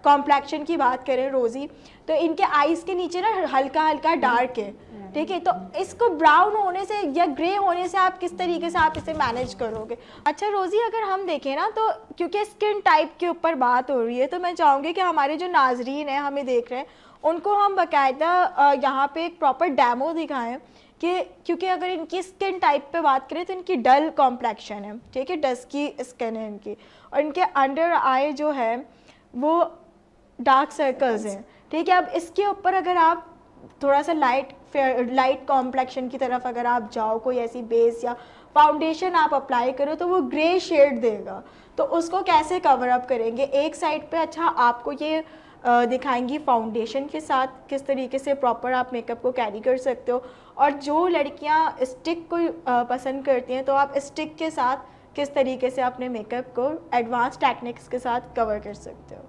कॉम्प्लेक्शन की बात करें रोज़ी, तो इनके आईज के नीचे ना हल्का हल्का डार्क है, ठीक है? तो इसको ब्राउन होने से या ग्रे होने से आप किस तरीके से आप इसे मैनेज करोगे? अच्छा रोज़ी, अगर हम देखें ना तो क्योंकि स्किन टाइप के ऊपर बात हो रही है, तो मैं चाहूँगी कि हमारे जो नाजरीन हैं हमें देख रहे हैं उनको हम बाकायदा यहाँ पे एक प्रॉपर डेमो दिखाएं कि क्योंकि अगर इनकी स्किन टाइप पे बात करें तो इनकी डल कॉम्प्लेक्शन है, ठीक है? डस्की स्किन है इनकी, और इनके अंडर आई जो है वो डार्क सर्कल्स हैं, ठीक है? अब इसके ऊपर अगर आप थोड़ा सा लाइट कॉम्प्लेक्शन की तरफ अगर आप जाओ, कोई ऐसी बेस या फाउंडेशन आप अप्लाई करो तो वो ग्रे शेड देगा, तो उसको कैसे कवर अप करेंगे? एक साइड पे अच्छा आपको ये दिखाएंगी फाउंडेशन के साथ किस तरीके से प्रॉपर आप मेकअप को कैरी कर सकते हो, और जो लड़कियां स्टिक को पसंद करती हैं तो आप स्टिक के साथ किस तरीके से अपने मेकअप को एडवांस टेक्निक्स के साथ कवर कर सकते हो।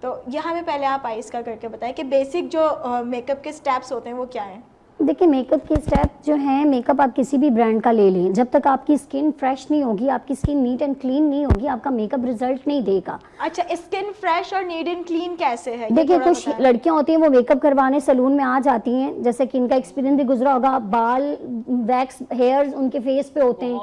तो ये हमें पहले आप आइस का करके बताएं कि बेसिक जो मेकअप के स्टेप्स होते हैं वो क्या हैं?
देखिए, मेकअप के स्टेप जो हैं, मेकअप आप किसी भी ब्रांड का ले लें, जब तक आपकी स्किन फ्रेश नहीं होगी, आपकी स्किन नीट एंड क्लीन नहीं होगी, आपका मेकअप रिजल्ट नहीं देगा।
अच्छा, स्किन फ्रेश और नीट एंड क्लीन कैसे है?
देखिए, कुछ लड़कियां होती हैं वो मेकअप करवाने सैलून में आ जाती हैं, जैसे कि इनका एक्सपीरियंस भी गुजरा होगा, बाल वैक्स हेयर्स उनके फेस पे होते हैं।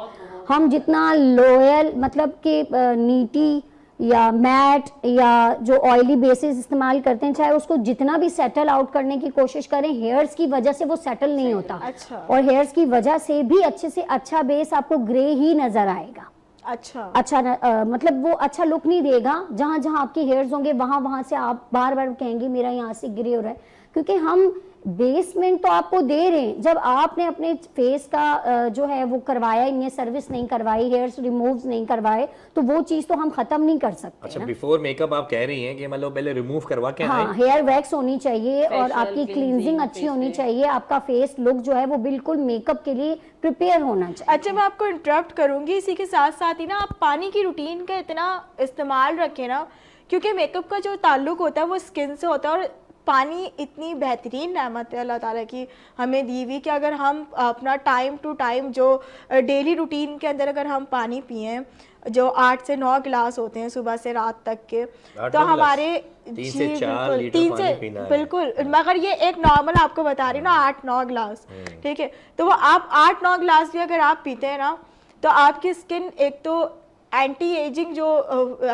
हम जितना लॉयल मतलब कि नीटी या मैट या जो ऑयली बेसिस इस्तेमाल करते हैं, चाहे उसको जितना भी सेटल आउट करने की कोशिश करें, हेयर्स की वजह से वो सेटल नहीं होता।
अच्छा।
और हेयर्स की वजह से भी अच्छे से अच्छा बेस आपको ग्रे ही नजर आएगा। अच्छा मतलब वो अच्छा लुक नहीं देगा। जहां जहां आपके हेयर्स होंगे वहां वहां से आप बार बार कहेंगे मेरा यहाँ से ग्रे हो रहा है, क्योंकि हम बेसमेंट तो आपको दे रहे हैं, जब आपने अपने फेस का जो है वो करवाया, इन्हें सर्विस नहीं करवाई, हेयर्स रिमूव नहीं करवाए, तो वो चीज़ तो हम ख़त्म नहीं कर सकते।
अच्छा, बिफोर मेकअप आप कह रही हैं कि मतलब पहले रिमूव करवा के
हाँ, हेयर वैक्स होनी चाहिए और आपकी क्लींजिंग अच्छी होनी चाहिए, आपका फेस लुक जो है वो बिल्कुल मेकअप के लिए प्रिपेयर होना चाहिए।
अच्छा, मैं आपको इंटरप्ट करूंगी, इसी के साथ साथ ही ना आप पानी की रूटीन का इतना इस्तेमाल रखें ना, क्योंकि मेकअप का जो ताल्लुक होता है वो स्किन से होता है, और पानी इतनी बेहतरीन नेमत है अल्लाह ताला की हमें दी हुई कि अगर हम अपना टाइम टू टाइम जो डेली रूटीन के अंदर अगर हम पानी पिएं, जो 8 से 9 गिलास होते हैं सुबह से रात तक के, तो हमारे
3 से 4 लीटर पानी पीना है।
बिल्कुल, मगर ये एक नॉर्मल आपको बता रही हूँ ना 8-9 गिलास, ठीक है, तो वो आप 8-9 गिलास भी अगर आप पीते हैं ना, तो आपकी स्किन एक तो एंटी एजिंग जो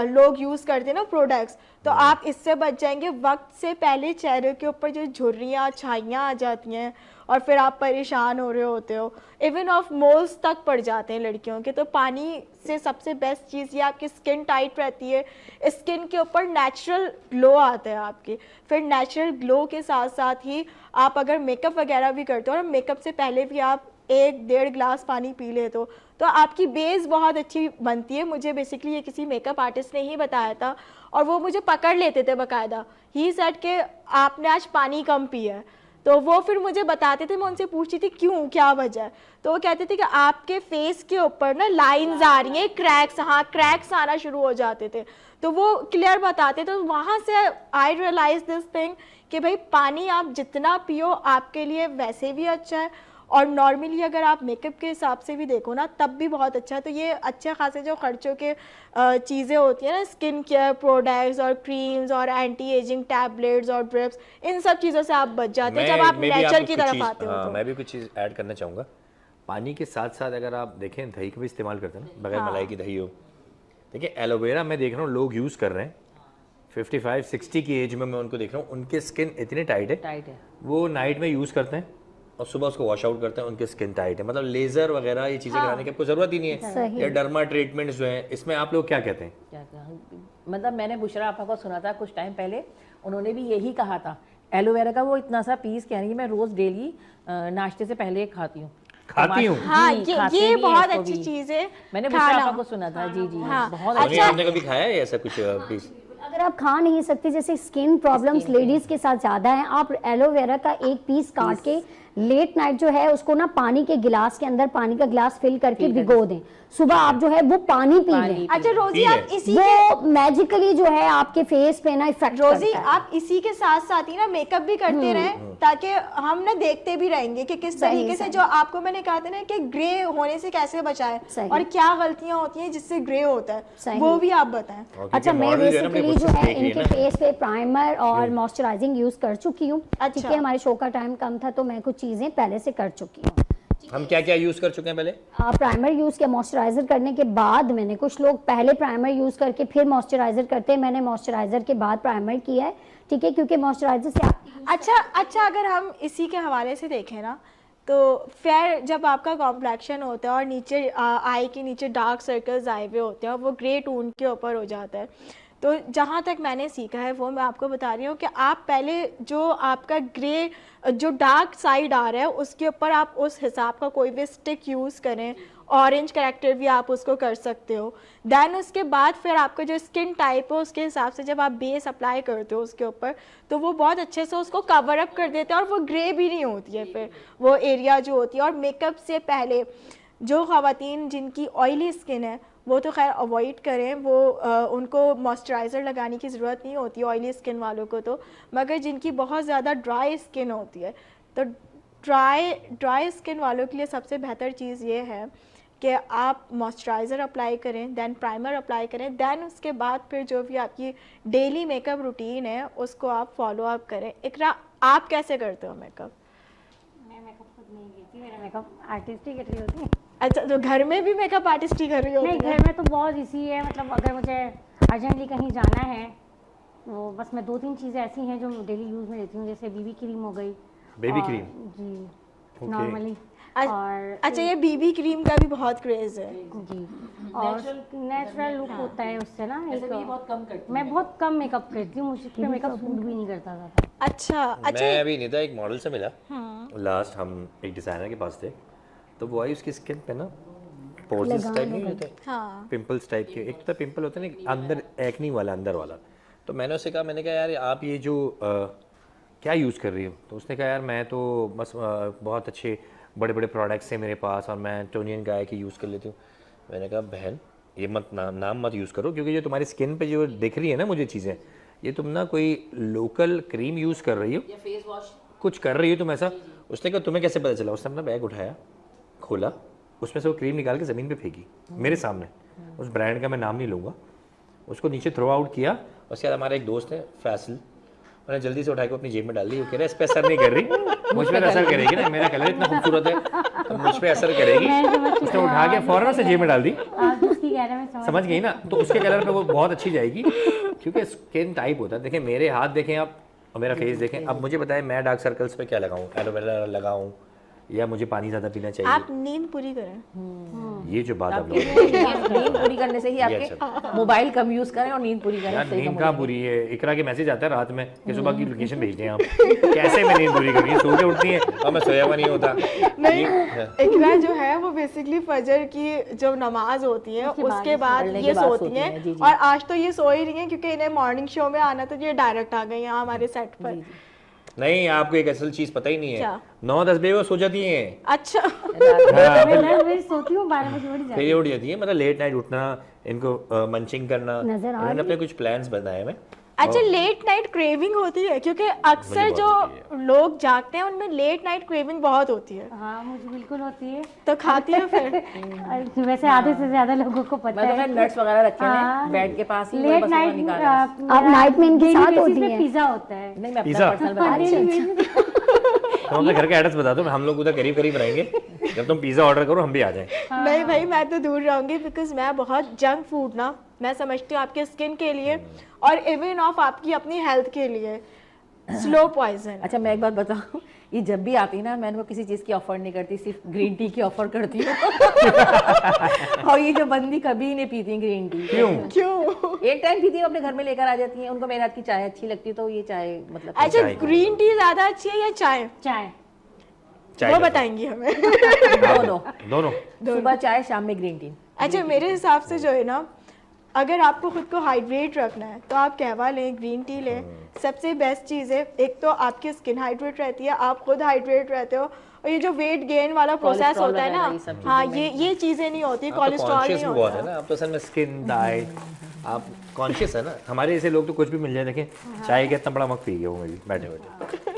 लोग यूज़ करते हैं ना प्रोडक्ट्स, तो आप इससे बच जाएंगे। वक्त से पहले चेहरे के ऊपर जो झुर्रियाँ छाइयाँ आ जाती हैं और फिर आप परेशान हो रहे होते हो, इवन ऑफ मोल्स तक पड़ जाते हैं लड़कियों के। तो पानी से सबसे बेस्ट चीज़ ये आपकी स्किन टाइट रहती है, स्किन के ऊपर नेचुरल ग्लो आता है आपकी। फिर नेचुरल ग्लो के साथ साथ ही आप अगर मेकअप वगैरह भी करते हो और मेकअप से पहले भी आप 1-1.5 गिलास पानी पी ले तो आपकी बेस बहुत अच्छी बनती है। मुझे बेसिकली ये किसी मेकअप आर्टिस्ट ने ही बताया था और वो मुझे पकड़ लेते थे बाकायदा, ही सेड कि आपने आज पानी कम पिया है, तो वो फिर मुझे बताते थे, मैं उनसे पूछती थी क्यों, क्या वजह है, तो वो कहते थे कि आपके फेस के ऊपर ना लाइंस आ रही हैं, क्रैक्स, हाँ क्रैक्स आना शुरू हो जाते थे, तो वो क्लियर बताते। तो वहाँ से आई रियलाइज दिस थिंग कि भाई पानी आप जितना पियो आपके लिए वैसे भी अच्छा है, और नॉर्मली अगर आप मेकअप के हिसाब से भी देखो ना तब भी बहुत अच्छा है। तो ये अच्छे खासे जो खर्चों के चीज़ें होती हैं ना, स्किन केयर प्रोडक्ट्स और क्रीम्स और एंटी एजिंग टैबलेट्स और ड्रिप्स, इन सब चीज़ों से आप बच जाते हैं जब आप नेचर की तरफ आते हो।
हाँ, मैं भी कुछ चीज़ ऐड करना चाहूँगा। पानी के साथ साथ अगर आप देखें दही का भी इस्तेमाल करते हैं ना, बगैर मलाई की दही हो। देखिए एलोवेरा मैं देख रहा हूँ लोग यूज़ कर रहे हैं 55-60 की एज में, मैं उनको देख रहा हूँ उनकी स्किन इतनी टाइट है, वो नाइट में यूज़ करते हैं और सुबह उसको वॉश आउट करते हैं, उनकी स्किन टाइट है। मतलब लेजर वगैरह ये चीज़ें कराने की आपको ज़रूरत ही नहीं है, या डर्मा ट्रीटमेंट्स जो हैं, इसमें आप लोग क्या कहते हैं?
मतलब मैंने बुशरा आपा को सुना था कुछ टाइम पहले, उन्होंने भी यही कहा था, एलोवेरा का वो इतना सा पीस कह रही है मैं रोज़ डेली नाश्ते से पहले खाती हूँ।
हाँ, ये बहुत अच्छी चीज़ है,
मैंने बुशरा आपा को सुना था। जी जी, बहुत अच्छा।
आपने कभी खाया है ऐसा कुछ पीस?
अगर आप खा नहीं सकते, जैसे स्किन प्रॉब्लम्स लेडीज के साथ ज्यादा हैं, आप एलोवेरा का एक पीस काट के लेट नाइट जो है उसको ना पानी के गिलास के अंदर पानी का गिलास फिल करके भिगो दें, सुबह आप जो है वो पानी पी लें।
अच्छा रोजी, आप इसी
वो मैजिकली जो है आपके फेस पे ना इफेक्ट
रोजी आप इसी के साथ साथ ही ना मेकअप भी करते रहें, ताकि हम ना देखते भी रहेंगे कि किस तरीके से, जो आपको मैंने कहा था ना कि ग्रे होने से कैसे बचाएं और क्या गलतियां होती हैं जिससे ग्रे होता है, वो भी आप बताएं।
अच्छा, मैं बेसिकली जो है इनके फेस पे प्राइमर और मॉइस्चराइजिंग यूज कर चुकी हूँ। ठीक है, हमारे शो का टाइम कम था तो मैं कुछ चीजें पहले से कर चुकी हूँ।
हम क्या क्या यूज कर चुके हैं? पहले
प्राइमर यूज किया, मॉइस्चराइजर करने के बाद मैंने, कुछ लोग पहले प्राइमर यूज करके फिर मॉइस्चराइजर करते हैं, मैंने मॉइस्चराइजर के बाद प्राइमर किया है। ठीक है, क्योंकि मॉइस्चराइजर से
अच्छा अगर हम इसी के हवाले से देखें ना, तो फेयर जब आपका कॉम्प्लेक्शन होता है और नीचे आई के नीचे डार्क सर्कल्स आए हुए होते हैं, वो ग्रे टोन के ऊपर हो जाता है, तो जहाँ तक मैंने सीखा है वो मैं आपको बता रही हूँ कि आप पहले जो आपका ग्रे जो डार्क साइड आ रहा है उसके ऊपर आप उस हिसाब का कोई भी स्टिक यूज़ करें, ऑरेंज करेक्टर भी आप उसको कर सकते हो। देन उसके बाद फिर आपका जो स्किन टाइप है उसके हिसाब से जब आप बेस अप्लाई करते हो उसके ऊपर, तो वो बहुत अच्छे से उसको कवर अप कर देते हैं और वो ग्रे भी नहीं होती है फिर वो एरिया जो होती है। और मेकअप से पहले जो ख़वातीन जिनकी ऑयली स्किन है वो तो खैर अवॉइड करें, वो उनको मॉइस्चराइज़र लगाने की ज़रूरत नहीं होती ऑयली स्किन वालों को तो, मगर जिनकी बहुत ज़्यादा ड्राई स्किन होती है, तो ड्राई स्किन वालों के लिए सबसे बेहतर चीज़ ये है कि आप मॉइस्चराइज़र अप्लाई करें, दैन प्राइमर अप्लाई करें, दैन उसके बाद फिर जो भी आपकी डेली मेकअप रूटीन है उसको आप फॉलो अप करें। इकरा, आप कैसे करते हो मेकअप?
मैं मेकअप खुद नहीं करती, मेरा मेकअप आर्टिस्ट ही कर रही होती है।
अच्छा, तो घर में भी मेकअप आर्टिस्ट ही कर रही होती है?
नहीं, घर में तो बहुत इजी है, मतलब अगर मुझे अर्जेंटली कहीं जाना है तो बस मैं 2-3 चीज़ें ऐसी हैं जो डेली यूज़ में लेती हूँ, जैसे बीबी क्रीम हो गई।
Baby cream?
जी, नॉर्मली। और
अच्छा, ये बीबी क्रीम का भी बहुत क्रेज़ है।
जी, और नेचुरल लुक होता है उससे ना।
ऐसे भी बहुत कम करती
मैं बहुत कम मेकअप करती हूँ, मुझे पे मेकअप सूट भी नहीं करता था।
अच्छा
मैं अभी निदा एक मॉडल से मिला लास्ट, हम एक डिज़ाइनर के पास थे, तो वो आई, उसकी स्किन पे ना पोर्स टाइप नहीं होते,
हाँ
पिंपल्स टाइप के, एक तो पिंपल होता है ना अंदर, एक्नी वाला अंदर वाला। तो मैंने उससे कहा, मैंने कहा यार आप ये जो क्या यूज़ कर रही हो? तो उसने कहा यार मैं तो बस बहुत अच्छे बड़े बड़े प्रोडक्ट्स हैं मेरे पास और मैं टोनियन गाय की यूज़ कर लेती हूँ। मैंने कहा बहन ये मत नाम मत यूज़ करो, क्योंकि जो तुम्हारी स्किन पे जो दिख रही है ना मुझे चीज़ें, ये तुम ना कोई लोकल क्रीम यूज़ कर रही हो
या फेस वॉश
कुछ कर रही हो तुम ऐसा। उसने कहा तुम्हें कैसे पता चला? उसने अपना बैग उठाया, खोला, उसमें से वो क्रीम निकाल के ज़मीन पे फेंकी मेरे सामने। उस ब्रांड का मैं नाम नहीं लूँगा, उसको नीचे थ्रो आउट किया। उसके बाद हमारा एक दोस्त है फैसल, मैंने जल्दी से उठा के अपनी जेब में डाल दी। वो कह रहा है इस पर असर नहीं कर रही, मुझ पर असर करेगी ना, मेरा कलर इतना खूबसूरत है तो मुझ पर असर करेगी। उसने उठा के फौरन से जेब में डाल दी।
आप जिसकी कह रहे हैं मैं
समझ गई ना? तो उसके कलर पे वो बहुत अच्छी जाएगी, क्योंकि स्किन टाइप होता है। देखें मेरे हाथ देखें आप और मेरा फेस देखें, अब मुझे बताएं मैं डार्क सर्कल्स पे क्या लगाऊं, एलोवेरा लगाऊं या मुझे पानी ज़्यादा पीना चाहिए?
आप नींद पूरी करें।
ये जो बात आप लोग
नींद पूरी करने से ही
ये
आपके मोबाइल कम यूज करें और नींद पूरी करें
यार,
सही
नींद कहाँ पूरी है? इकरा के मैसेज आता है रात में कि सुबह की लोकेशन भेज दें आप। कैसे मैं नींद पूरी करूँगी? सो के उठती है और मैं सोया हुआ नहीं होता।
नहीं, इकरा जो है वो बेसिकली फजर की जो नमाज होती है उसके बाद
पढ़ने के
ये
बाद
सोती
सोती हैं,
हैं।
जी, जी।
और आज तो ये सो ही रही हैं क्योंकि इन्हें मॉर्निंग शो में आना, तो ये डायरेक्ट आ गई यहाँ हमारे सेट पर।
नहीं, आपको एक असल चीज़ पता ही नहीं है,
क्या?
9-10 बजे वो सो जाती हैं,
अच्छा
मैं सोती हूँ 12 बजे उठ जाती
फिर ये उठ जाती है। मतलब लेट नाइट उठना, इनको मंचिंग करना,
नजर आ
मैंने अपने कुछ प्लान्स बनाए हैं।
अच्छा, लेट नाइट क्रेविंग होती है क्योंकि अक्सर
बहुत
जो
होती
लोग जागते हैं उनमें लेट नाइट क्रेविंग बहुत होती है,
हूँ। हाँ मुझे बिल्कुल होती है।
तो खाती है फिर।
वैसे आधे से ज्यादा लोगों को पता
मैं तो
है।
खैर नट्स वगैरह रखे हैं
हाँ।
बेड के पास ही,
लेट
बस
नाइट
निकाल रहे हैं।
आप नाइट में इनके साथ होती हैं?
पिज्जा होता है।
नहीं मैं अपना
पिज़्ज़ा?
पर्सनल बना रही हूँ।
तो अपने घर का एड्रेस बता दो, हम लोग उधर करीब करीब रहेंगे, जब तुम पिज़्ज़ा ऑर्डर करो हम भी आ जाएं।
नहीं भाई, मैं तो दूर रहूंगी बिकॉज मैं बहुत जंक फूड ना, मैं समझती हूँ आपके स्किन के लिए और इवन ऑफ आपकी अपनी हेल्थ के लिए स्लो पॉइजन।
अच्छा मैं एक बात बताऊँ, ये जब भी आती है ना मैं इनको किसी चीज़ की ऑफर नहीं करती, सिर्फ ग्रीन टी की ऑफर करती हूँ। और ये जो बंदी कभी नहीं पीती ग्रीन टी।
क्यों?
एक टाइम पीती है, अपने घर में लेकर आ जाती है, उनको मेरे हाथ की चाय अच्छी लगती है तो ये चाय मतलब
अच्छा, ग्रीन टी ज्यादा अच्छी है या चाय?
चाय
वो बताएंगी हमें।
दोनों
दोनों।
सुबह चाय शाम में ग्रीन टी।
अच्छा, मेरे हिसाब से जो है ना, अगर आपको खुद को हाइड्रेट रखना है तो आप कहवा लें, ग्रीन टी लें, सबसे बेस्ट चीज़ है। एक तो आपकी स्किन हाइड्रेट रहती है, आप खुद हाइड्रेट रहते हो, और ये जो वेट गेन वाला प्रोसेस होता है ना, हाँ ये चीज़ें नहीं होती, कोलेस्ट्रॉल
कॉन्शियस
नहीं
भी बहुत है
होता।
ना आप तो, असल में स्किन डाइट आप कॉन्शियस है ना। हमारे जैसे लोग तो कुछ भी मिल जाए, देखें चाय का इतना बड़ा मग पी गया हूँ मैं बैठे बैठे।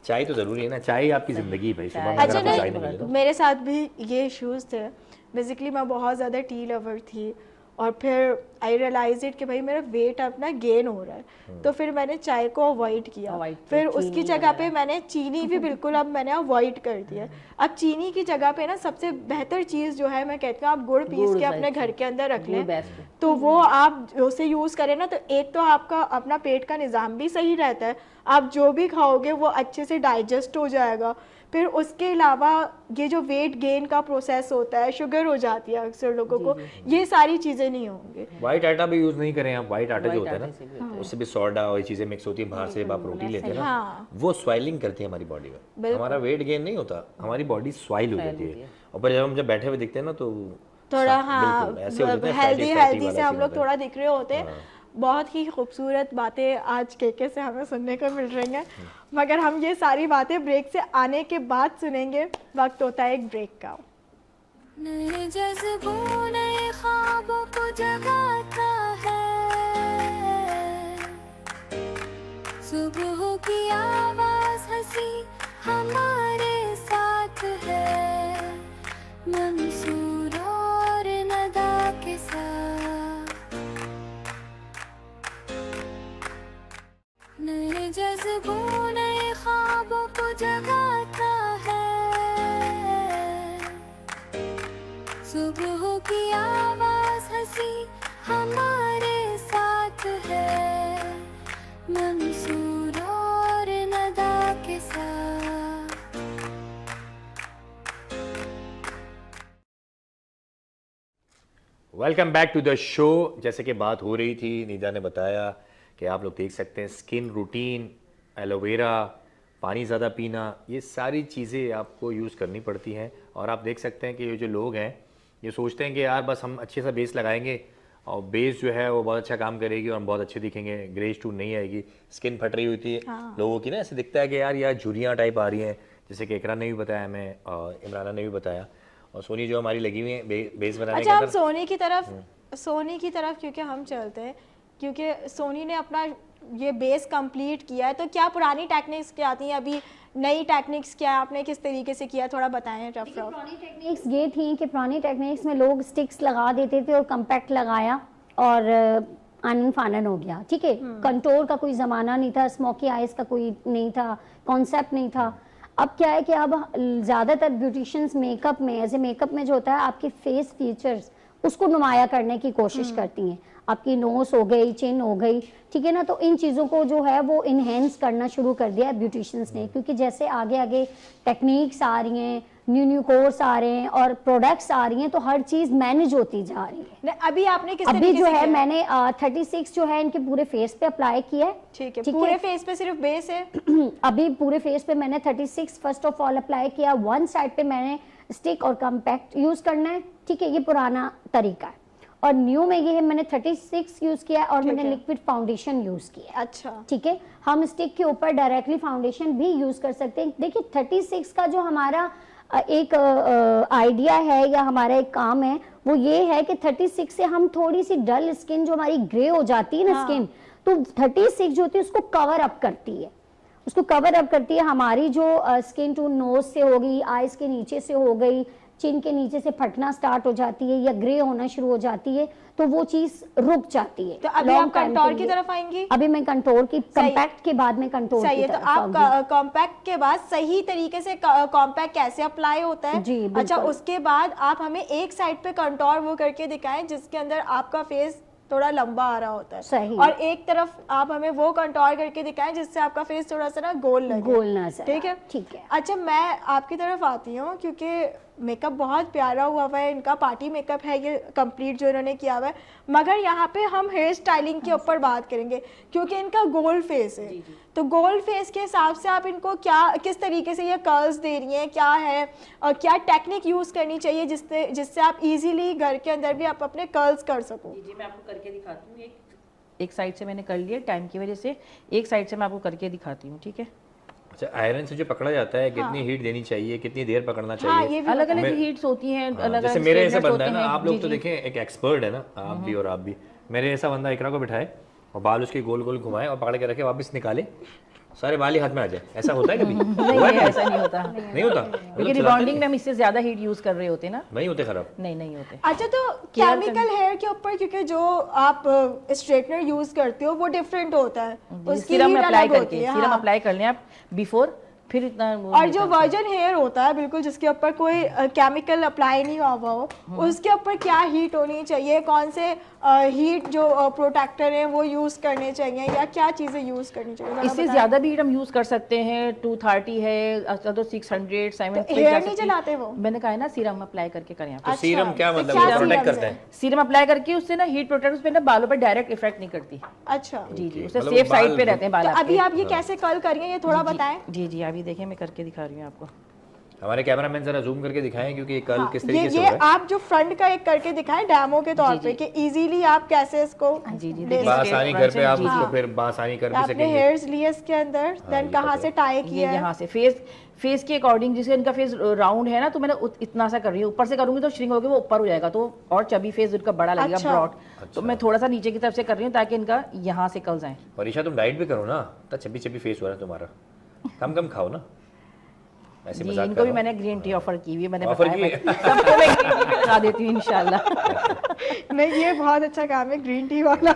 चाय तो ज़रूरी है ना, चाय आपकी ज़िंदगी भाई। सुबह में अगर
अच्छा,
आपको चाय नहीं मिले
नहीं
तो
मेरे साथ भी ये इश्यूज़ थे। बेसिकली मैं बहुत ज़्यादा टी लवर थी और फिर आई रियलाइज इट कि भाई मेरा वेट अब ना गेन हो रहा है, तो फिर मैंने चाय को अवॉइड किया। फिर उसकी जगह पे मैंने चीनी भी बिल्कुल अब मैंने अवॉइड कर दिया। अब चीनी की जगह पे ना सबसे बेहतर चीज़ जो है, मैं कहती हूँ आप गुड़ पीस के अपने घर के अंदर रख लें, तो वो आप उसे यूज़ करें ना, तो एक तो आपका अपना पेट का निज़ाम भी सही रहता है, आप जो भी खाओगे वो अच्छे से डाइजेस्ट हो जाएगा। फिर उसके अलावा ये जो वेट गेन का प्रोसेस होता है, शुगर हो जाती है अक्सर लोगों को, ये सारी चीज़ें नहीं होंगी।
वाइट आटा भी यूज़ नहीं करें आप। वाइट आटा जो होता है ना, उससे भी सोडा और ये चीज़ें मिक्स होती है बाहर से, जब आप रोटी लेते हैं ना,
हाँ।
वो स्वाइलिंग करती है हमारी बॉडी में। हमारा वेट गेन नहीं होता, हमारी बॉडी स्वाइल हो जाती है। और पर जब हम बैठे हुए दिखते हैं ना तो
थोड़ा हाँ
बिल्कुल ऐसे हो जाते हैं,
हेल्दी
fatty
हेल्दी
वाला
से हम
scene
लोग
होता है।
थोड़ा दिख रहे होते हैं। बहुत ही खूबसूरत बातें आज केके से हमें सुनने को मिल रही हैं, मगर हम ये सारी बातें ब्रेक से आने के बाद सुनेंगे। वक्त होता है एक ब्रेक का।
नए जज्बों नए ख्वाबों को जगाता है, सुबह की आवाज हंसी हमारे साथ है, मंसूर और नदा के साथ। नए जज्बों नए ख्वाबों को जगाता है, सुबह की आवाज हंसी हमारे साथ है, मंसूर और नदा के साथ।
Welcome back to the show. जैसे कि बात हो रही थी, निदा ने बताया कि आप लोग देख सकते हैं स्किन रूटीन, एलोवेरा, पानी ज़्यादा पीना, ये सारी चीज़ें आपको यूज़ करनी पड़ती हैं। और आप देख सकते हैं कि ये जो लोग हैं ये सोचते हैं कि यार बस हम अच्छे सा बेस लगाएंगे और बेस जो है वो बहुत अच्छा काम करेगी और हम बहुत अच्छे दिखेंगे, ग्रेज टून नहीं आएगी, स्किन फट रही होती है लोगों की ना, ऐसे दिखता है कि यार झुर्रियाँ टाइप आ रही हैं, जैसे कि इकरा ने भी बताया, हमें और इमराना ने भी बताया, और सोनी जो हमारी लगी हुई है बेस बनाने के
अच्छा, हम
अंदर।
सोनी की तरफ क्योंकि हम चलते हैं, क्योंकि सोनी ने अपना ये बेस कंप्लीट किया है, तो क्या पुरानी टेक्निक्स क्या आती हैं, अभी नई टेक्निक्स क्या है, आपने किस तरीके से किया, थोड़ा बताएं रफ रफ।
पुरानी टेक्निक्स ये थी कि पुरानी टेक्निक्स में लोग स्टिक्स लगा देते थे और कम्पैक्ट लगाया और आनन फानन हो गया, ठीक है। कंटोर का कोई ज़माना नहीं था, स्मोकी आइज का कोई नहीं था, कॉन्सेप्ट नहीं था। अब क्या है कि अब ज़्यादातर ब्यूटिशियंस मेकअप में, एज ए मेकअप में जो होता है आपके फेस फीचर्स उसको नुमाया करने की कोशिश करती हैं। आपकी नोज हो गई, चिन हो गई, ठीक है ना, तो इन चीज़ों को जो है वो इन्हेंस करना शुरू कर दिया है ब्यूटिशियंस ने, क्योंकि जैसे आगे आगे टेक्निक्स आ रही हैं, न्यू कोर्स आ रहे हैं और प्रोडक्ट्स आ रही हैं, तो हर चीज़ मैनेज होती जा रही है।
अभी आपने किस
अभी
तरीके
जो
से
है
किया?
मैंने 36 जो है इनके पूरे फेस पे अप्लाई किया है।
ठीक है, पूरे फेस पे सिर्फ बेस है?
अभी पूरे फेस पे मैंने 36 फर्स्ट ऑफ ऑल अप्लाई किया। वन साइड पे मैंने स्टिक और कम्पैक्ट यूज करना है, ठीक है, ये पुराना तरीका है। और न्यू में ये है मैंने 36 यूज किया है और मैंने लिक्विड फाउंडेशन यूज किया है।
अच्छा,
ठीक है, हम स्टिक के ऊपर डायरेक्टली फाउंडेशन भी यूज कर सकते हैं। देखिए 36 का जो हमारा एक आइडिया है या हमारा एक काम है वो ये है कि 36 से हम थोड़ी सी डल स्किन जो हमारी ग्रे हो जाती है ना स्किन, तो 36 जो होती है उसको कवर अप करती है, उसको कवर अप करती है। हमारी जो स्किन टू नोज से हो गई, आईज के नीचे से हो गई, चिन के नीचे से फटना स्टार्ट हो जाती है या ग्रे होना शुरू हो जाती है, तो वो चीज रुक जाती है।
तो अभी
Long
आप
time
कंटोर
के
की
लिए।
तरफ आएंगी?
अभी मैं कंटोर की, कम्पैक्ट के बाद में कंटोर
सही
की
है, तो
तरफ
आप
आऊंगी।
कॉम्पैक्ट के बाद सही तरीके से कॉम्पैक्ट कैसे अप्लाई होता है?
जी, बिल्कुल।
अच्छा, उसके बाद आप हमें एक साइड पे कंटोर वो करके दिखाएं जिसके अंदर आपका फेस थोड़ा लंबा आ रहा होता है,
सही।
और एक तरफ आप हमें वो कंटोर करके दिखाएं जिससे आपका फेस थोड़ा सा ना गोल लगे।
गोल नजर
ठीक है,
ठीक है।
अच्छा, मैं आपकी तरफ आती हूँ क्योंकि मेकअप बहुत प्यारा हुआ है इनका, पार्टी मेकअप है ये कंप्लीट जो इन्होंने किया हुआ है, मगर यहाँ पे हम हेयर स्टाइलिंग के ऊपर बात करेंगे क्योंकि इनका गोल्ड फेस है। तो गोल्ड फेस के हिसाब से आप इनको क्या, किस तरीके से ये कर्ल्स दे रही हैं, क्या है और क्या टेक्निक यूज करनी चाहिए जिससे आप इजीली घर के अंदर भी आप अपने कर्ल्स कर सको?
जी, मैं आपको करके दिखाती हूँ। एक साइड से मैंने कर लिया टाइम की वजह से, एक साइड से मैं आपको करके दिखाती हूँ, ठीक है।
अच्छा, आयरन से जो पकड़ा जाता है कितनी हीट देनी चाहिए, कितनी देर पकड़ना चाहिए?
ये भी
अलग अलग हीट्स होती हैं, अलग अलग
जैसे मेरे ऐसा
standards
बंदा है
होते
ना,
हैं।
आप लोग
जी,
तो
जी।
देखें एक एक्सपर्ट है ना, आप भी और आप भी, मेरे ऐसा बंदा इकरा को बिठाए और बाल उसके गोल गोल घुमाए और पकड़ के रखे, वापस निकाले, सारे बाल ही हाथ में आ जाए, ऐसा होता है कभी?
नहीं
हुआ
नहीं,
है?
ऐसा नहीं होता,
नहीं होता,
क्योंकि
मतलब चलाते
रिबॉन्डिंग में हम इससे ज्यादा हीट यूज कर रहे होते हैं ना।
नहीं होते खराब?
नहीं नहीं होते।
अच्छा, तो केमिकल हेयर के ऊपर क्योंकि जो आप स्ट्रेटनर यूज करते हो वो डिफरेंट होता है, उसकी
सीरम
हीट
अप्लाई
अलग होती
करके,
है।
सीरम
हाँ।
अप्लाई कर लें आप बिफोर, फिर इतना वो
और
नहीं
जो
करते।
वर्जन हेयर होता है बिल्कुल जिसके ऊपर कोई केमिकल अप्लाई नहीं हुआ हो, उसके ऊपर क्या हीट होनी चाहिए, कौन से हीट जो प्रोटेक्टर हैं वो यूज करने चाहिए या क्या चीजें यूज करनी चाहिए? जरा
इससे
बताएं।
ज्यादा भी हम यूज कर सकते हैं, 230 है, अच्छा तो 600 700
तो हेयर नहीं जलाते वो?
मैंने कहा है ना सीरम अप्लाई करके करें आप।
तो सीरम क्या
तो
मतलब
क्या
प्रोटेक्ट
सीरम
करता
से?
है?
सीरम अप्लाई करके उससे ना हीट प्रोटेक्ट, उसपे ना बालों पर डायरेक्ट इफेक्ट नहीं करती।
अच्छा,
जी जी,
Okay,
उससे
मतलब
सेफ
बाल-
साइड पे रहते हैं बाल
तो अभी
आपके।
आप ये कैसे कर्ल करिए ये थोड़ा बताएं।
जी जी, अभी देखें मैं करके दिखा रही हूँ आपको।
हमारे कैमरामैन जरा जूम करके दिखाएं क्योंकि कल
हाँ,
किस तरीके से
ये
हो रहा है।
आप जो फ्रंट का एक करके दिखाएं डेमो के तौर पे कि इजीली आप कैसे इसको
जी, जी,
ले
जी।
सकते
बासानी
फ्रंट
घर पे
से,
आप
जी,
उसको
हाँ।
फिर बासानी कर भी
आपने
सकेंगे।
हेयर्स लिए इसके अंदर, देन
ये
कहाँ
पता
से
है।
टाई
ये
किया है?
यहाँ से फेस के अकॉर्डिंग, जिससे इनका फेस राउंड है ना, तो मैंने इतना सा कर रही हूँ। ऊपर से करूंगी तो श्रिंक होगी, वो ऊपर हो जाएगा, तो और चबी फेस उनका बड़ा लगेगा,
अच्छा।
ब्रॉड। तो मैं थोड़ा सा नीचे की तरफ से कर रही हूँ ताकि इनका यहाँ से कर्ल्स आए।
और ईशा तुम डाइट भी करो ना, तो चबी चबी फेस हो रहा है तुम्हारा, कम कम खाओ ना, ऐसे
जी,
मजाक
इनको
कर
भी
रहा
मैंने ग्रीन टी ऑफर की हुई है, मैंने
Offer
बताया
की
मैं सबको मैं ग्रीन टी लगा देती हूँ इंशाल्लाह।
नहीं, ये बहुत अच्छा काम है ग्रीन टी वाला।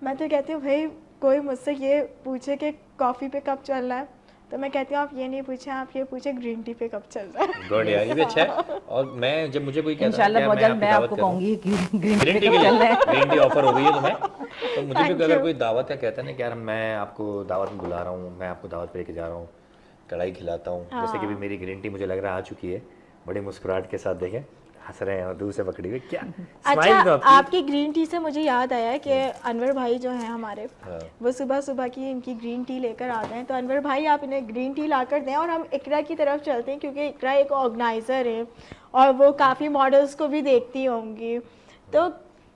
मैं तो कहती हूँ भाई कोई मुझसे ये पूछे कि कॉफ़ी पे कब चल रहा है, तो मैं कहती हूँ आप ये नहीं पूछे, आप ये पूछे ग्रीन टी पे कब चल रहा है।
गुड यार, ये भी अच्छा है। और मैं जब मुझे कोई कहता है
इंशाल्लाह
कि
बहुत जल्द मैं
आपकी
आपको
दावत करूं,
कहूंगी कि ग्रीन
ग्रीन
टी
टी
कब
के
चल रहा
लिए
है।
ग्रीन टी ऑफर हो गई है तुम्हें, तो मुझे भी
Thank
अगर
you.
कोई दावत का कहता है ना कि यार मैं आपको दावत में बुला रहा हूँ, मैं आपको दावत पे लेके जा रहा हूँ, कढ़ाई खिलाता हूँ, जैसे कि भी मेरी ग्रीन टी मुझे लग रहा है आ चुकी है, बड़े मुस्कुराहट के साथ देखें, हंस रहे हैं और दूर से पकड़ी हुई क्या स्माइल
अच्छा,
तो
आपकी ग्रीन टी से मुझे याद आया कि अनवर भाई जो हैं हमारे, वो सुबह सुबह की इनकी ग्रीन टी लेकर आते हैं। तो अनवर भाई आप इन्हें ग्रीन टी ला कर दें और हम इकरा की तरफ चलते हैं, क्योंकि इकरा एक ऑर्गेनाइज़र है और वो काफ़ी मॉडल्स को भी देखती होंगी। तो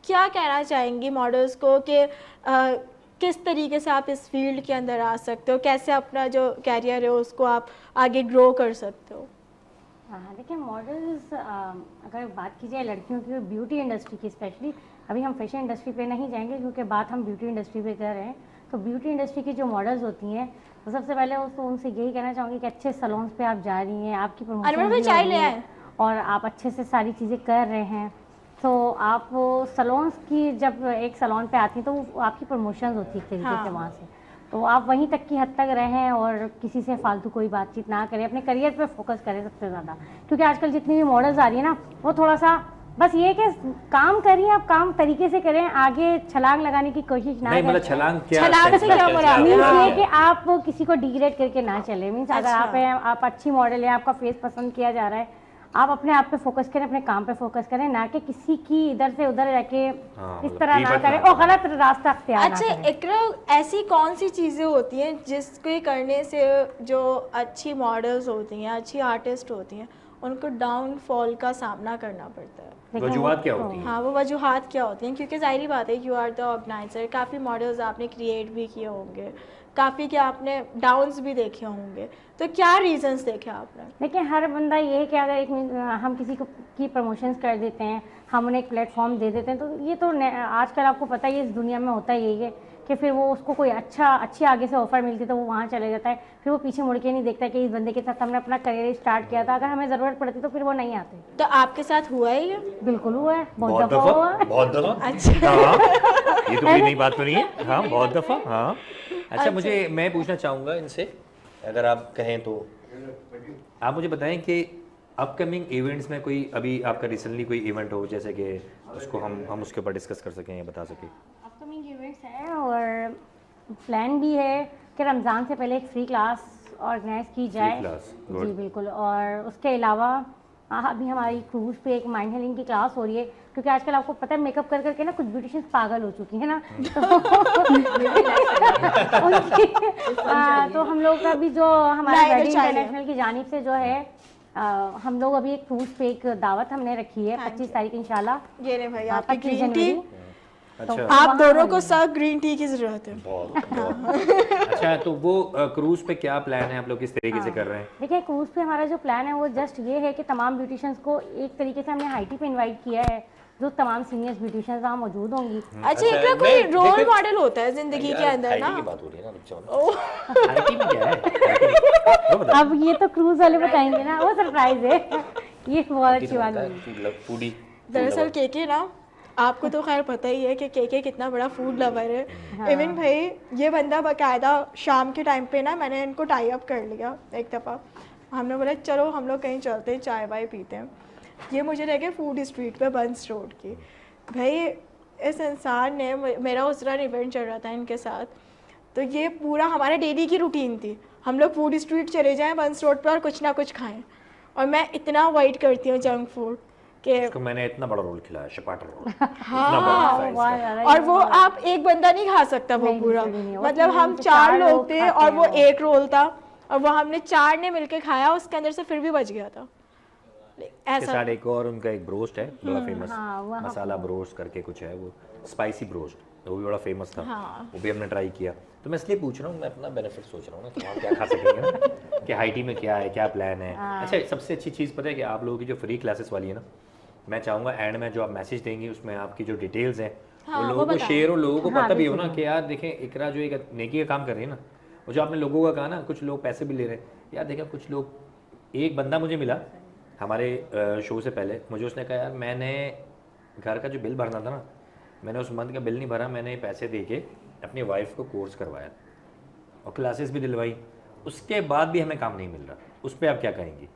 क्या कहना चाहेंगी मॉडल्स को कि किस तरीके से आप इस फील्ड के अंदर आ सकते हो, कैसे अपना जो कैरियर है उसको आप आगे ग्रो कर सकते हो?
हाँ, देखिए मॉडल्स, अगर बात की जाए लड़कियों की ब्यूटी इंडस्ट्री की स्पेशली, अभी हम फैशन इंडस्ट्री पे नहीं जाएंगे क्योंकि बात हम ब्यूटी इंडस्ट्री पे कर रहे हैं। तो ब्यूटी इंडस्ट्री की जो मॉडल्स होती हैं, तो सबसे पहले तो उनसे यही कहना चाहूँगी कि अच्छे सलोन्स पे आप जा रही हैं, आपकी
अनवर भाई
प्रमोशन
चाय ले आए।
और आप अच्छे से सारी चीज़ें कर रहे हैं, तो आप वो सलोन्स की जब एक सलोन पे आती हैं तो वो आपकी प्रमोशंस होती है एक तरीके से वहाँ से, तो आप वहीं तक की हद तक रहें और किसी से फालतू कोई बातचीत ना करें, अपने करियर पे फोकस करें सबसे ज़्यादा। क्योंकि आजकल जितनी भी मॉडल्स आ रही है ना, वो थोड़ा सा बस ये कि काम करिए, आप काम तरीके से करें, आगे छलांग लगाने की कोशिश ना
नहीं, मतलब
करें।
छलांग क्या
छलांग से क्या मुराद है?
मीन्स ये कि आप किसी को डिग्रेड करके ना चले। मीन्स अगर आप हैं, आप अच्छी मॉडल है, आपका फेस पसंद किया जा रहा है, आप अपने आप पे फोकस करें, अपने काम पे फोकस करें, ना कि किसी की इधर से उधर जाके इस तरह ना करें और गलत रास्ता अख्तियार ना
अच्छा
करें।
इकरा, ऐसी कौन सी चीज़ें होती हैं जिसके करने से जो अच्छी मॉडल्स होती हैं, अच्छी आर्टिस्ट होती हैं, उनको डाउनफॉल का सामना करना पड़ता है?
वजूहात क्या होती हैं?
हाँ, वो वजूहात क्या होती हैं? क्योंकि जाहिर बात है यू आर द ऑर्गेनाइजर, काफ़ी मॉडल्स आपने क्रिएट भी किए होंगे, काफ़ी के आपने डाउन्स भी देखे होंगे, तो क्या रीजंस देखे आपने?
देखिए हर बंदा ये है कि अगर एक हम किसी को की प्रमोशंस कर देते हैं, हम उन्हें एक प्लेटफॉर्म दे देते हैं, तो ये तो आजकल आपको पता ही है इस दुनिया में होता यही है कि फिर वो उसको कोई अच्छी आगे से ऑफर मिलती है तो वो वहाँ चले जाता है, फिर वो पीछे मुड़ के नहीं देखता कि इस बंदे के साथ हमने अपना करियर स्टार्ट किया था, अगर हमें ज़रूरत पड़ती तो फिर वो नहीं आते।
तो आपके साथ हुआ है ये?
बिल्कुल हुआ है, बहुत दफ़ा हुआ है।
बहुत दफा।
अच्छा।
हाँ, ये तो कोई नई बात तो नहीं है। हाँ, बहुत दफा। हाँ, अच्छा, मुझे मैं पूछना चाहूँगा इनसे, अगर आप कहें तो आप मुझे बताएं कि अपकमिंग इवेंट्स में कोई अभी आपका रिसेंटली कोई इवेंट हो, जैसे कि उसको हम उसके ऊपर डिस्कस कर सकें या बता सकें।
अपकमिंग इवेंट्स हैं और प्लान भी है कि रमज़ान से पहले एक फ्री क्लास ऑर्गेनाइज की जाए।
क्लास,
जी बिल्कुल। और उसके अलावा अभी हमारी क्रूज पे एक माइंड हीलिंग की क्लास हो रही है, क्योंकि आजकल आपको पता है मेकअप कर करके ना कुछ ब्यूटिशियंस पागल हो चुकी है ना, तो हम लोग का भी जो हमारा
Bridal
वेडिंग
चाहिए।
इंटरनेशनल की जानिब से जो है हम लोग अभी एक क्रूज पे एक दावत हमने रखी है 25 तारीख इंशाल्लाह।
ये नहीं भाई, आपकी
25
ग्रीन टी,
जनवरी।
अच्छा,
आप दोनों को सब ग्रीन टी की जरूरत है।
बहुत अच्छा, तो वो क्रूज पे क्या प्लान है, आप लोग किस तरीके से कर रहे हैं?
देखिए क्रूज पे हमारा जो प्लान है वो जस्ट ये है कि तमाम ब्यूटिशियंस को एक तरीके से हमने हाईटी पे इनवाइट किया है, जो तमाम सीनियर्स ब्यूटिशियंस वहाँ मौजूद होंगी।
अच्छा, इकरा कोई रोल मॉडल होता है जिंदगी के अंदर ना?
की बात हो रही है ना, बच्चों हाईटी में क्या है?
अब ये तो क्रूज वाले बताएंगे ना, वो सरप्राइज है। ये बहुत अच्छी बात है।
फूडी
दरअसल केके ना, आपको तो खैर पता ही है कि केके कितना बड़ा फूड लवर है। इवन भाई ये बंदा बाकायदा शाम के टाइम पे ना, मैंने इनको टाई अप कर लिया एक दफ़ा, हमने बोला चलो हम लोग कहीं चलते हैं, चाय वाय पीते हैं। ये मुझे रह गए फूड स्ट्रीट पे बंस रोड की। भाई इस इंसान ने, मेरा उस दौरान इवेंट चल रहा था इनके साथ, तो ये पूरा हमारे डेली की रूटीन थी, हम लोग फूड स्ट्रीट चले जाएं बंस रोड पर और कुछ ना कुछ खाएं, और मैं इतना अवॉइड करती हूँ जंक फूड कि
इसको मैंने इतना बड़ा रोल खिलाया, चपाटर रोल।
हाँ, और वो आप एक बंदा नहीं खा सकता वो पूरा,
नहीं, वो
मतलब हम
तो
4
4
लोग
लोग
थे
खाते
और वो
हैं।
एक रोल था और वो हमने 4 ने मिलके खाया, उसके अंदर से फिर भी बच गया था
के
ऐसा।
साथ एक और उनका एक ब्रोस्ट है बड़ा फेमस,
हाँ, वहाँ
मसाला ब्रोस्ट करके कुछ है, वो स्पाइसी ब्रोस्ट, वो भी बड़ा फेमस था। वो भी हमने ट्राई किया। तो मैं इसलिए पूछ रहा हूँ, मैं अपना बेनिफिट सोच रहा हूँ ना कि हम क्या खा सकेंगे ना, कि हाईटी में क्या है, क्या प्लान है। अच्छा, सबसे अच्छी चीज़ पता है कि आप लोगों की जो फ्री क्लासेस वाली है ना, मैं चाहूँगा एंड में जो आप मैसेज देंगे उसमें आपकी जो डिटेल्स हैं वो लोगों को शेयर, और लोगों को पता भी हो ना कि यार देखें इकरा जो एक नेकी का काम कर रही है ना, वो जो आपने लोगों का कहा ना, कुछ लोग पैसे भी ले रहे हैं यार, देखें कुछ लोग, एक बंदा मुझे मिला हमारे शो से पहले, मुझे उसने कहा यार मैंने घर का जो बिल भरना था ना, मैंने उस मंथ का बिल नहीं भरा, मैंने पैसे दे के अपनी वाइफ को कोर्स करवाया और क्लासेस भी दिलवाई, उसके बाद भी हमें काम नहीं मिल रहा। उस पर आप क्या कहेंगी?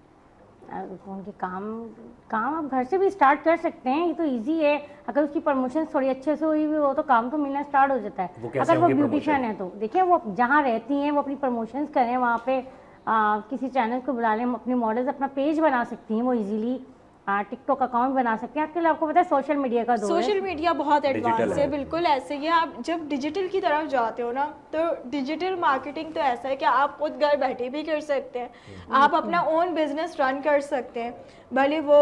उनके काम आप घर से भी स्टार्ट कर सकते हैं, ये तो इजी है। अगर उसकी प्रमोशन थोड़ी अच्छे से हुई भी हो तो काम तो मिलना स्टार्ट हो जाता है। अगर वो ब्यूटिशियन है तो देखिए वो जहाँ रहती हैं वो अपनी प्रमोशंस करें, वहाँ पे किसी चैनल को बुला लें, अपने मॉडल्स अपना पेज बना सकती हैं वो इजीली, टिकटॉक अकाउंट बना सकते हैं। आजकल आपको पता है सोशल मीडिया का दौर है।
सोशल मीडिया बहुत एडवांस
Digital
है,
है।
बिल्कुल ऐसे ही है। आप जब डिजिटल की तरफ जाते हो ना, तो डिजिटल मार्केटिंग तो ऐसा है कि आप खुद घर बैठे भी कर सकते हैं, आप अपना ओन बिजनेस रन कर सकते हैं, भले वो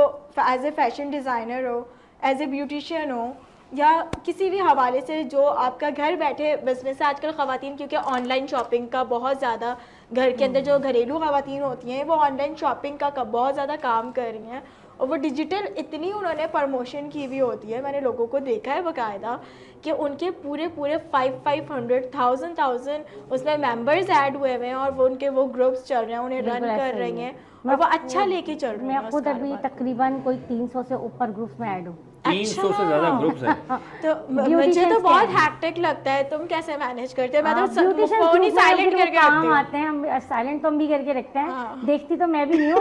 एज ए फैशन डिज़ाइनर हो, एज ए ब्यूटिशियन हो, या किसी भी हवाले से जो आपका घर बैठे बिजनेस है। आजकल ख़वातीन क्योंकि ऑनलाइन शॉपिंग का बहुत ज़्यादा, घर के अंदर जो घरेलू ख़वातीन होती हैं वो ऑनलाइन शॉपिंग का बहुत ज़्यादा काम कर रही हैं, और वो डिजिटल इतनी उन्होंने प्रमोशन की भी होती है। मैंने लोगों को देखा है बाकायदा कि उनके पूरे 500,000 उसमें मेंबर्स ऐड हुए हुए हैं, और वो उनके वो ग्रुप्स चल रहे हैं, उन्हें रन
बिल्कुल ऐसा
कर
ही
रही
है।
हैं, और वो अच्छा लेके चल रही हैं
मैं
उस
खुद अभी
कारोबार को।
तकरीबन कोई 300 से ऊपर ग्रुप्स में ऐड हूँ।
300 से ज़्यादा ग्रुप्स हैं।
तो मुझे
Beauticians
तो बहुत
क्या है?
हैक्टिक लगता है, तुम कैसे मैनेज करते हो? मैं तो
Beauticians
फोन ही
group में
साइलेंट
फिर वो
करके
काम
रखती हूँ।
आते हैं, हम साइलेंट तो हम भी करके रखते हैं।
हाँ।
देखती तो मैं भी नहीं हूँ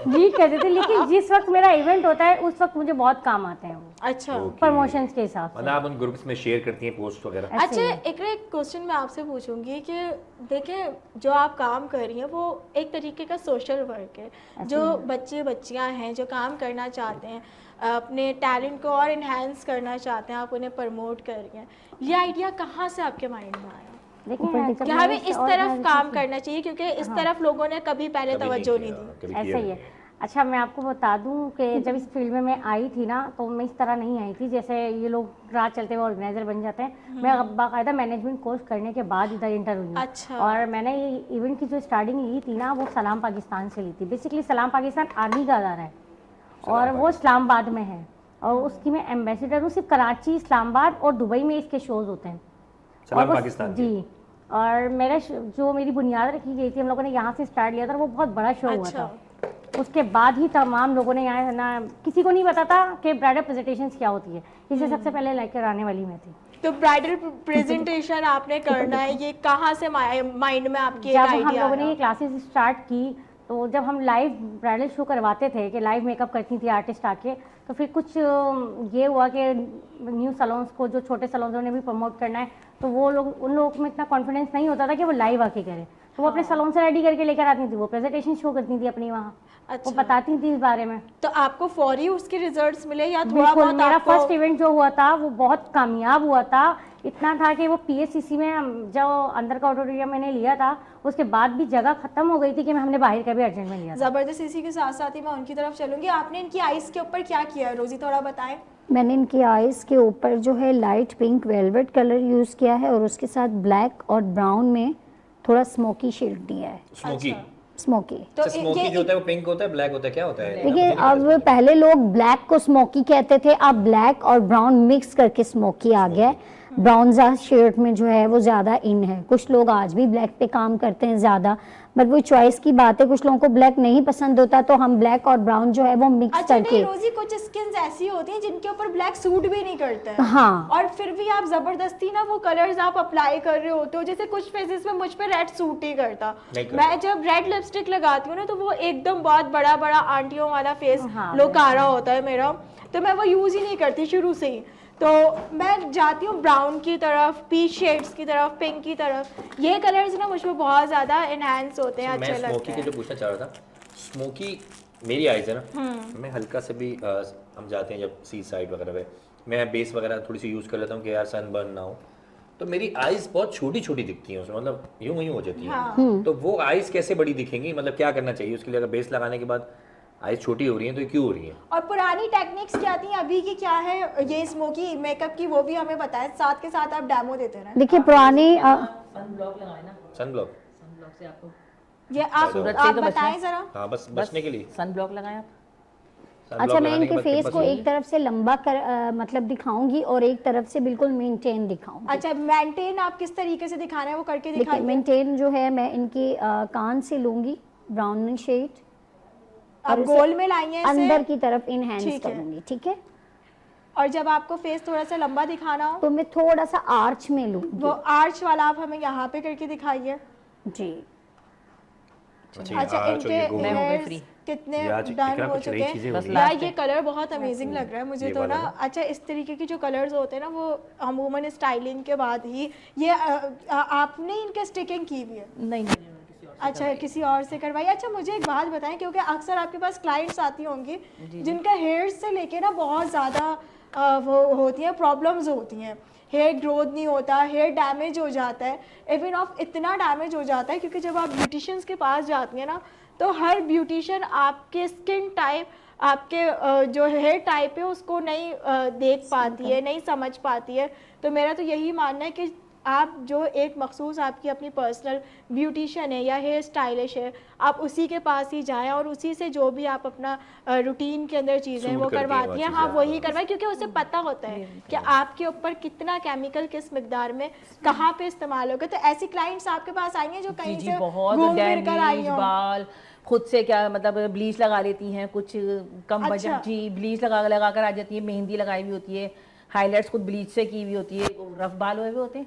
रीड कर देती, लेकिन जिस वक्त मेरा इवेंट होता है उस वक्त मुझे बहुत काम आते हैं वो
अच्छा
प्रमोशंस के हिसाब से।
मतलब आप उन ग्रुप्स में शेयर करती हैं पोस्ट वगैरह?
ऐसे
अच्छा,
ही है।
एक क्वेश्चन मैं आपसे पूछूंगी कि देखें, जो आप काम कर रही हैं वो एक तरीके का सोशल वर्क है। जो बच्चे बच्चियां हैं जो काम करना चाहते हैं, अपने टैलेंट को और इन्हेंस करना चाहते हैं, आप उन्हें प्रमोट कर रही हैं, ये आइडिया कहाँ से आपके माइंड में आया
देखिए
कि हमें इस तरफ काम करना चाहिए? क्योंकि इस तरफ लोगों ने कभी पहले तवज्जो नहीं दी।
ऐसा ही है। अच्छा, मैं आपको बता दूं कि जब इस फील्ड में मैं आई थी ना, तो मैं इस तरह नहीं आई थी जैसे ये लोग रात चलते हुए ऑर्गेनाइजर बन जाते हैं। मैं बाकायदा मैनेजमेंट कोर्स करने के बाद इधर इंटर हुई हूँ।
अच्छा।
और मैंने ये इवेंट की जो स्टार्टिंग ली थी ना, वो सलाम पाकिस्तान से ली थी। बेसिकली सलाम पाकिस्तान आर्मी का अदारा है और वो इस्लामाबाद में है, और उसकी मैं एम्बेसडर हूँ। सिर्फ कराची, इस्लामाबाद और दुबई में इसके शोज होते हैं।
सलाम
और
पाकिस्तान
जी, और मेरा जो मेरी बुनियाद रखी गई थी, हम लोगों ने यहाँ से स्टार्ट लिया था, वो बहुत बड़ा शो हुआ था। उसके बाद ही तमाम लोगों ने यहाँ ना, किसी को नहीं पता था कि ब्राइडल प्रेजेंटेशंस क्या होती है, इसे सबसे पहले लेकर आने वाली मैं थी।
तो ब्राइडल प्रेजेंटेशन आपने करना है, ये कहाँ से माइंड में आपकी एक
जब हम
आइडिया
लोगों ने ये क्लासेस स्टार्ट की, तो जब हम लाइव ब्राइडल शो करवाते थे कि लाइव मेकअप करती थी आर्टिस्ट आके, तो फिर कुछ ये हुआ कि न्यू सलोन्स को, जो छोटे सलोन्स उन्हें भी प्रमोट करना है, तो वो लोग, उन लोगों में इतना कॉन्फिडेंस नहीं होता था कि वो लाइव आके करें, तो वो अपने सलोन से रेडी करके लेकर आती थी, वो प्रेजेंटेशन शो करती थी अपनी वहाँ।
अच्छा।
वो बताती थी इस बारे में।
तो आपको फौरी उसके रिजल्ट्स मिले या थोड़ा
बिल्कुल,
बहुत
मेरा
आपको?
फर्स्ट इवेंट जो हुआ था वो बहुत कामयाब हुआ था। इतना था कि वो PSCC में जो अंदर का ऑडिटोरियम मैंने लिया था, उसके बाद भी जगह खत्म हो गई थी कि हमने बाहर का भी अर्जेंट में लिया था।
जबरदस्त। इसी के साथ साथ ही मैं उनकी तरफ चलूंगी। आपने इनकी आइज के ऊपर क्या किया है रोजी, थोड़ा बताएं।
मैंने इनकी आइज़ के ऊपर जो है light pink velvet colour use किया है, और उसके साथ ब्लैक और ब्राउन में थोड़ा स्मोकी शेड दिया है।
स्मोकी?
स्मोकी।
तो
स्मोकी जो होता है वो पिंक होता है, ब्लैक होता है, क्या होता है?
देखिए, अब पहले लोग ब्लैक को स्मोकी कहते थे, अब ब्लैक और ब्राउन मिक्स करके स्मोकी आ गया है। ब्राउन शर्ट में जो है वो ज़्यादा इन है। कुछ लोग आज भी ब्लैक पे काम करते हैं ज़्यादा, बट वो चॉइस की बात है। कुछ लोगों को ब्लैक नहीं पसंद होता, तो हम ब्लैक और ब्राउन जो है वो मिक्स
अच्छा
करके।
नहीं रोजी, कुछ स्किन्स ऐसी होती हैं जिनके ऊपर ब्लैक सूट भी नहीं करता है।
हाँ।
और फिर भी आप जबरदस्ती ना वो कलर्स आप अप्लाई कर रहे होते हो। जैसे कुछ फेसेस में मुझ पे रेड सूट ही करता।
नहीं करता।
मैं जब रेड लिपस्टिक लगाती हूँ ना, तो वो एकदम बहुत बड़ा बड़ा आंटियों वाला फेस
हाँ,
लोकारा होता है मेरा, तो मैं वो यूज ही नहीं करती शुरू से ही। तो मैं जाती हूँ ब्राउन की तरफ, पीच शेड्स की तरफ, पिंक की तरफ। ये कलर्स ना मुझ पे बहुत ज्यादा एनहांस होते हैं, अच्छे
मैं
लगते
स्मोकी के
हैं।
जो पूछना चाह रहा था, स्मोकी मेरी आइज है ना, मैं हल्का से भी हम जाते हैं जब सी साइड वगैरह पे, मैं बेस वगैरह थोड़ी सी यूज़ कर लेता हूँ कि यार सन बर्न ना हो, तो मेरी आइज बहुत छोटी छोटी दिखती हैं उसमें, मतलब यूं ही हो जाती हैं। तो वो आइज कैसे बड़ी दिखेंगी, मतलब क्या करना चाहिए उसके लिए? अगर बेस लगाने के बाद आइज छोटी हो रही हैं तो ये क्यों हो रही हैं?
और पुरानी टेक्निक्स क्या थी, अभी की क्या है, ये स्मोकी मेकअप की वो भी हमें बताएं, साथ के साथ आप डेमो देते रहे।
देखिए, पुरानी
सन ब्लॉक?
ये आप बताएं जरा।
हाँ, बस बचने के लिए
सन ब्लॉक लगाएं आप।
सन
अच्छा,
ब्लॉक
मैं
लगाने के
इनके
बाद
फेस
पिंपल्स
को
नहीं
एक तरफ से लंबा मतलब दिखाऊंगी और एक तरफ से बिल्कुल मेंटेन दिखाऊंगी।
अच्छा, मेंटेन आप किस तरीके से दिखाना है वो करके
देखिए,
दिखाइए।
मेंटेन जो है मैं इनकी कान से लूंगी ब्राउन शेड,
आप
इसे
गोल में लाइए इसे,
अंदर की तरफ इनहैंस
ठीक है।
करूंगी, ठीक है।
और जब आपको फेस थोड़ा सा लंबा दिखाना हो
तो मैं थोड़ा सा आर्च में लूंगी।
वो आर्च वाला आप हमें यहाँ पे करके दिखाइए।
जी।
अच्छा, इनके hairs कितने
ये आज
डन
इकरा
हो
कुछ नई
चुके
चीजें हो
हैं
रही हैं।
यार, ये कलर बहुत अमेजिंग लग रहा है मुझे
ये
तो
वाला
ना।
ना?
अच्छा, इस तरीके की जो कलर्स होते हैं ना, वो अमूमन स्टाइलिंग के बाद ही ये आपने इनके स्टिकिंग की हुई है?
नहीं,
अच्छा किसी और से करवाई। अच्छा मुझे एक बात बताएं, क्योंकि अक्सर आपके पास क्लाइंट्स आती होंगी जिनका हेयर से लेके ना बहुत ज़्यादा वो होती हैं, प्रॉब्लम्स होती हैं, हेयर ग्रोथ नहीं होता, हेयर डैमेज हो जाता है, इवन ऑफ इतना डैमेज हो जाता है क्योंकि जब आप ब्यूटिशियंस के पास जाती हैं ना तो हर ब्यूटिशियन आपके स्किन टाइप, आपके जो हेयर टाइप है उसको नहीं देख पाती है, नहीं समझ पाती है। तो मेरा तो यही मानना है कि आप जो एक मखसूस आपकी अपनी पर्सनल ब्यूटिशियन है या हेयर स्टाइलिश है, आप उसी के पास ही जाएं और उसी से जो भी आप अपना रूटीन के अंदर चीज़ें
सूट
वो
करती हैं
करवाती हैं,
वो
हाँ
चीज़ें
वही करवाएं, क्योंकि उसे पता होता है कि आपके ऊपर कितना केमिकल किस मिकदार में कहाँ पे इस्तेमाल होगा। तो ऐसी क्लाइंट्स आपके पास आएंगे जो कहीं
जी
से
बहुत
घूम फिर कर आई
डैमेज
हों।
बाल खुद से क्या मतलब ब्लीच लगा लेती हैं, कुछ कम
अच्छा।
बजट जी ब्लीच लगा कर आ जाती है, मेहंदी लगाई हुई होती है, हाईलाइट्स खुद ब्लीच से की हुई होती है, रफ बाल हुए हुए होते हैं।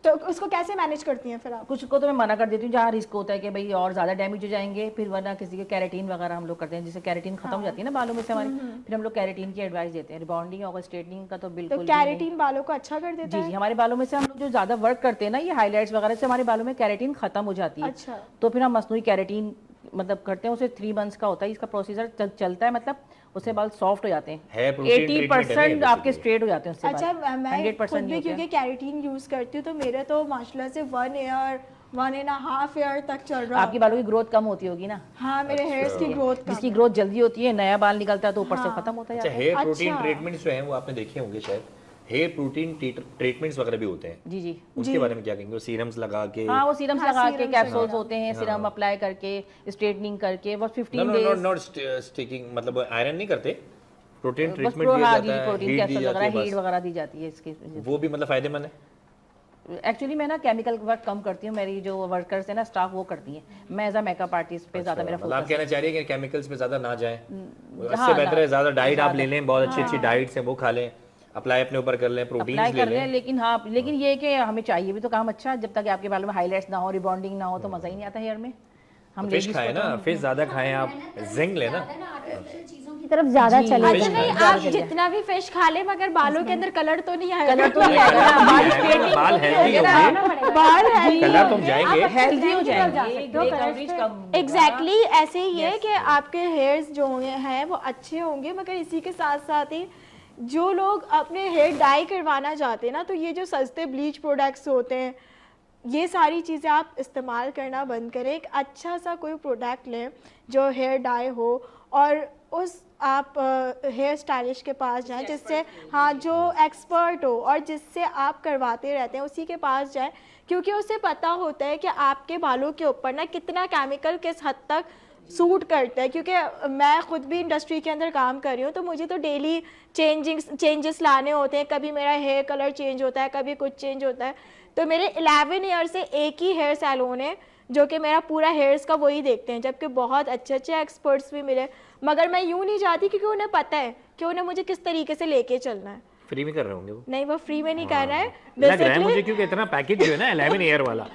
तो उसको कैसे मैनेज करती हैं फिर आप?
कुछ को तो मैं मना कर देती हूँ जहाँ रिस्क होता है कि भाई और ज़्यादा डैमेज हो जाएंगे, फिर वरना किसी के कैरेटीन वगैरह हम लोग करते हैं, जिससे कैरेटीन खत्म हो जाती है ना बालों में से हमारे, फिर हम लोग कैरेटीन की एडवाइस देते हैं। रिबॉन्डिंग और स्ट्रेटनिंग का तो बिल्कुल
तो
भी नहीं।
कैरेटीन बालों को अच्छा कर देता
जी
है?
जी, हमारे बालों में से हम लोग जो ज़्यादा वर्क करते हैं ना ये हाईलाइट्स वगैरह से हमारे बालों में कैरेटीन खत्म हो जाती है।
अच्छा।
तो फिर हम मसनूई कैरेटीन मतलब करते हैं, उसे 3 मंथ्स का होता है इसका प्रोसीजर, चलता है, मतलब उससे बाल सॉफ्ट हो जाते
है
हैं,
protein treatment है ना
80%
ये
आपके
basically।
स्ट्रेट हो जाते हैं उससे
अच्छा
बाल,
मैं
100%
खुद
नहीं
भी
होते
क्योंकि
हैं।
कैरेटीन यूज़ करती हूँ तो मेरे तो माशाल्लाह से 1 ईयर 1.5 ईयर तक चल रहा
आपकी
है।
बालों की ग्रोथ कम होती होगी ना,
हाँ मेरे हेयर्स की ग्रोथ कम
जिसकी
है।
ग्रोथ जल्दी होती है नया बाल निकलता है तो ऊपर से खत्म होता
अच्छा
जाता है।
हेयर प्रोटीन
अच्छा।
ट्रीटमेंट्स जो हैं वो आपने देखे होंगे शायद, हेयर प्रोटीन ट्रीटमेंट्स वगैरह भी होते हैं,
जी जी
उसके बारे में क्या कहेंगे? वो सीरम्स लगा के
हाँ, वो सीरम्स
हाँ,
लगा के
सीरम्स
कैप्सूल्स
वगैरह।
होते हैं, सीरम अप्लाई करके स्ट्रेटनिंग करके बस 15
नो
डेज
नॉट स्टिकिंग, मतलब आयरन नहीं करते, प्रोटीन
बस
ट्रीटमेंट दिया
हाँ जी
जाता है,
प्रोटीन
हीट दी
कैप्सूल
जाती
वगैरह
है
हीट
बस।
वगैरह दी जाती है इसके।
वो भी मतलब फायदेमंद है।
एक्चुअली मैं ना केमिकल वर्क कम करती हूँ, मेरी जो वर्कर्स है ना स्टाफ वो करती हैं, मैं एज अ मेकअप आर्टिस्ट पे ज़्यादा मेरा
मतलब आप
फोकस
कहना चाह रही है कि केमिकल्स पे ज्यादा ना जाएं, इससे
हाँ,
बेहतर है ज्यादा डाइट आप ले लें, बहुत अच्छी
हाँ।
अच्छी डाइट्स हैं वो खा लें, अप्लाई अपने ऊपर कर लें,
अप्लाई
प्रोटीन्स ले
कर रहे हैं,
लें।
लेकिन हाँ लेकिन ये कि हमें चाहिए भी तो काम अच्छा, जब तक आपके बालों में हाईलाइट्स ना हो, रिबॉन्डिंग ना हो तो मज़ा ही नहीं आता हेयर में। हम
फिश
ladies
खाएं
को
ना,
तो-
फिश ज्यादा खाएं, आप जिंक लें ना।
आर्टिफिशियल चीजों की
की तरफ ज्यादा चले
फिश
अच्छा नहीं,
खाएं।
आप जितना भी फिश खा लें मगर बालों के अंदर कलर तो नहीं आएगा।
कलर तो नहीं आएगा ना, बाल स्ट्रेटनिंग
बाल हेल्दी होंगे,
बाल है
कलर तुम जाएंगे।
हेल्दी हो जाएंगे,
दो
ग्रे
कलर्स
कवरेज
पे-
कम होगा।
एग्जैक्टली ऐसे ही है कि आपके हेयर्स जो हैं वो अच्छे होंगे, मगर इसी के साथ साथ ही जो लोग अपने हेयर डाई करवाना चाहते हैं ना, तो ये जो सस्ते ब्लीच प्रोडक्ट्स होते हैं ये सारी चीज़ें आप इस्तेमाल करना बंद करें। एक अच्छा सा कोई प्रोडक्ट लें जो हेयर डाई हो और उस आप हेयर स्टाइलिश के पास जाएं जिससे, हाँ जो एक्सपर्ट हो और जिससे आप करवाते रहते हैं उसी के पास जाएं, क्योंकि उसे पता होता है कि आपके बालों के ऊपर ना कितना केमिकल किस हद तक सूट करता है। क्योंकि मैं खुद भी इंडस्ट्री के अंदर काम कर रही हूँ तो मुझे तो डेली चेंजेस लाने होते हैं, कभी मेरा हेयर कलर चेंज होता है, कभी कुछ चेंज होता है। तो मेरे 11 ईयर से एक ही हेयर सैलून है जो कि मेरा पूरा हेयर्स का वही देखते हैं, जबकि बहुत अच्छे अच्छे एक्सपर्ट्स भी मिले, मगर मैं यूँ नहीं जाती क्योंकि उन्हें पता है कि उन्हें मुझे किस तरीके से लेके चलना है।
फ्री में कर रहे होंगे वो,
नहीं वो फ्री में नहीं कर रहा है
लग रहा है
basically-
मुझे, क्योंकि इतना पैकेज जो है ना 11 ईयर वाला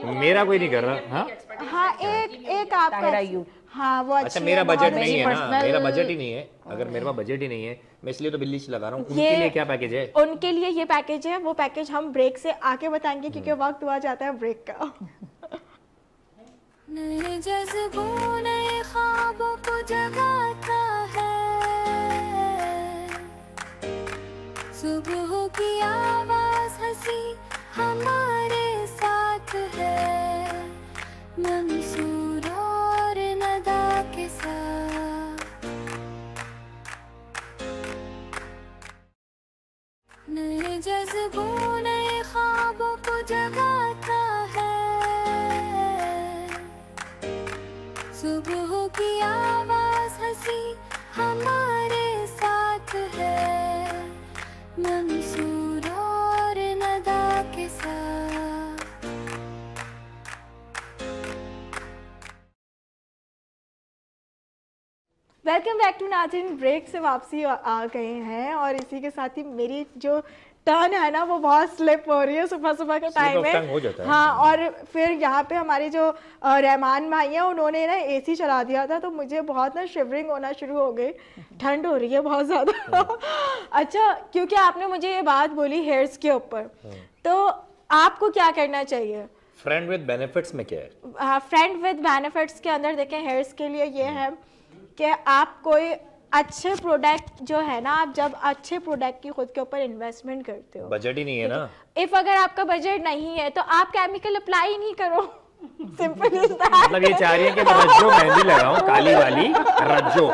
मेरा कोई नहीं कर रहा। हाँ
हाँ एक आपका
Tyra U।
हाँ वो
अच्छा
अच्छी
मेरा
है,
बजट
बहुत
नहीं है ना,
personal-
मेरा बजट ही नहीं है, अगर मेरे पास बजट ही नहीं है मैं इसलिए तो बिल्ली लगा रहा हूँ। उनके लिए क्या पैकेज है?
उनके लिए ये पैकेज है, वो पैकेज हम ब्रेक से आके बताएंगे क्योंकि वक्त हुआ जाता है ब्रेक का।
नए जज्बों नए ख्वाबों को जगाता है, सुबह की आवाज हंसी हमारे साथ है, मंसूर और नदा के साथ। नए जज्बों नए ख्वाबों को जगाता है, सुबह की आवाज हंसी हमारे साथ है, मंसूर और नदा के साथ।
वेलकम बैक टू नाज़रीन, ब्रेक से वापसी आ गए हैं और इसी के साथ ही मेरी जो टर्न है ना वो बहुत स्लिप हो रही है सुबह सुबह के टाइम
of tongue हो
में।
जाता है।
हाँ और फिर यहाँ पे हमारे जो रहमान भाई हैं उन्होंने ना एसी चला दिया था तो मुझे बहुत ना शिवरिंग होना शुरू हो गई, ठंड हो रही है बहुत ज़्यादा। अच्छा क्योंकि आपने मुझे ये बात बोली हेयर्स के ऊपर, तो आपको क्या करना चाहिए?
फ्रेंड विद बेनिफिट्स में क्या है?
फ्रेंड विद बेनिफिट्स के अंदर देखें हेयर्स के लिए ये है कि आप कोई अच्छे प्रोडक्ट जो है ना, आप जब अच्छे प्रोडक्ट की खुद के ऊपर इन्वेस्टमेंट करते हो,
बजट ही नहीं है ना।
इफ अगर आपका बजट नहीं है तो आप केमिकल अप्लाई ही नहीं करो। Simple is that.
मतलब ये चाह रही है कि मैं रज्जो मेहंदी लगाऊं, काली वाली रज्जो,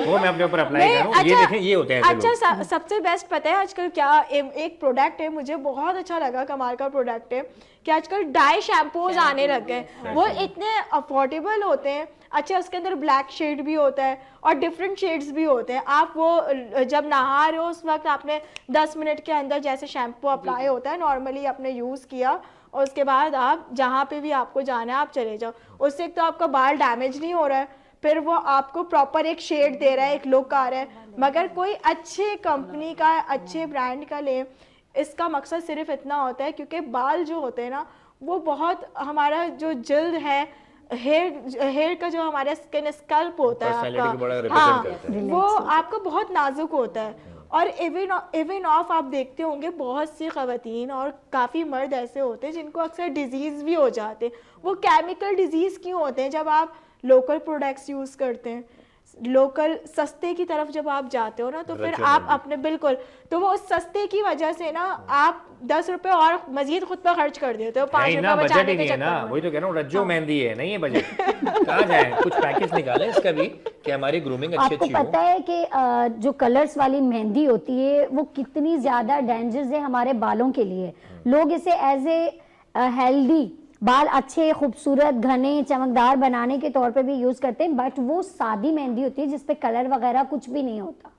वो मैं अपने ऊपर अप्लाई करूं। ये देखें, ये होते हैं ऐसे लोग।
अच्छा, सबसे बेस्ट पता है आजकल क्या, एक प्रोडक्ट है मुझे बहुत अच्छा लगा, कमाल का प्रोडक्ट है कि आजकल डाई शैम्पूज आने लग गए। वो इतने अफोर्डेबल होते हैं, अच्छा उसके अंदर ब्लैक शेड भी होता है और डिफरेंट शेड्स भी होते हैं। आप वो जब नहा रहे हो उस वक्त आपने 10 मिनट के अंदर जैसे शैम्पू अप्लाई होता है नॉर्मली आपने यूज़ किया, और उसके बाद आप जहाँ पे भी आपको जाना है आप चले जाओ। उससे एक तो आपका बाल डैमेज नहीं हो रहा है, फिर वो आपको प्रॉपर एक शेड दे रहा है, एक लुक आ रहा है। मगर कोई अच्छे कंपनी का, अच्छे ब्रांड का ले, इसका मकसद सिर्फ इतना होता है क्योंकि बाल जो होते हैं ना वो बहुत, हमारा जो जल्द है, हेयर का जो हमारा स्कल्प होता है आपका, हाँ, वो आपका बहुत नाजुक होता है। और इवन ऑफ आप देखते होंगे बहुत सी ख़वातीन और काफ़ी मर्द ऐसे होते हैं जिनको अक्सर डिजीज़ भी हो जाते हैं। वो केमिकल डिजीज़ क्यों होते हैं? जब आप लोकल प्रोडक्ट्स यूज़ करते हैं, लोकल सस्ते की तरफ जब आप जाते हो ना, तो फिर आप अपने बिल्कुल, तो वो सस्ते की वजह से ना आप 10 रुपए और मजीद खुद पर खर्च कर देते हो, 5 रुपए बचाने के चक्कर में।
वही तो कह रहा हूँ, रज्जो मेहंदी है, नहीं है बजट। कहाँ जाए, कुछ पैकेज निकाले इसका भी कि हमारी ग्रूमिंग अच्छी
आपको पता है कि जो कलर्स वाली मेहंदी होती है वो कितनी ज्यादा डेंजरस है हमारे बालों के लिए। लोग इसे एज ए हेल्दी, बाल अच्छे खूबसूरत घने चमकदार बनाने के तौर पे भी यूज करते हैं, बट वो सादी मेहंदी होती है जिसपे कलर वगैरह कुछ भी नहीं होता।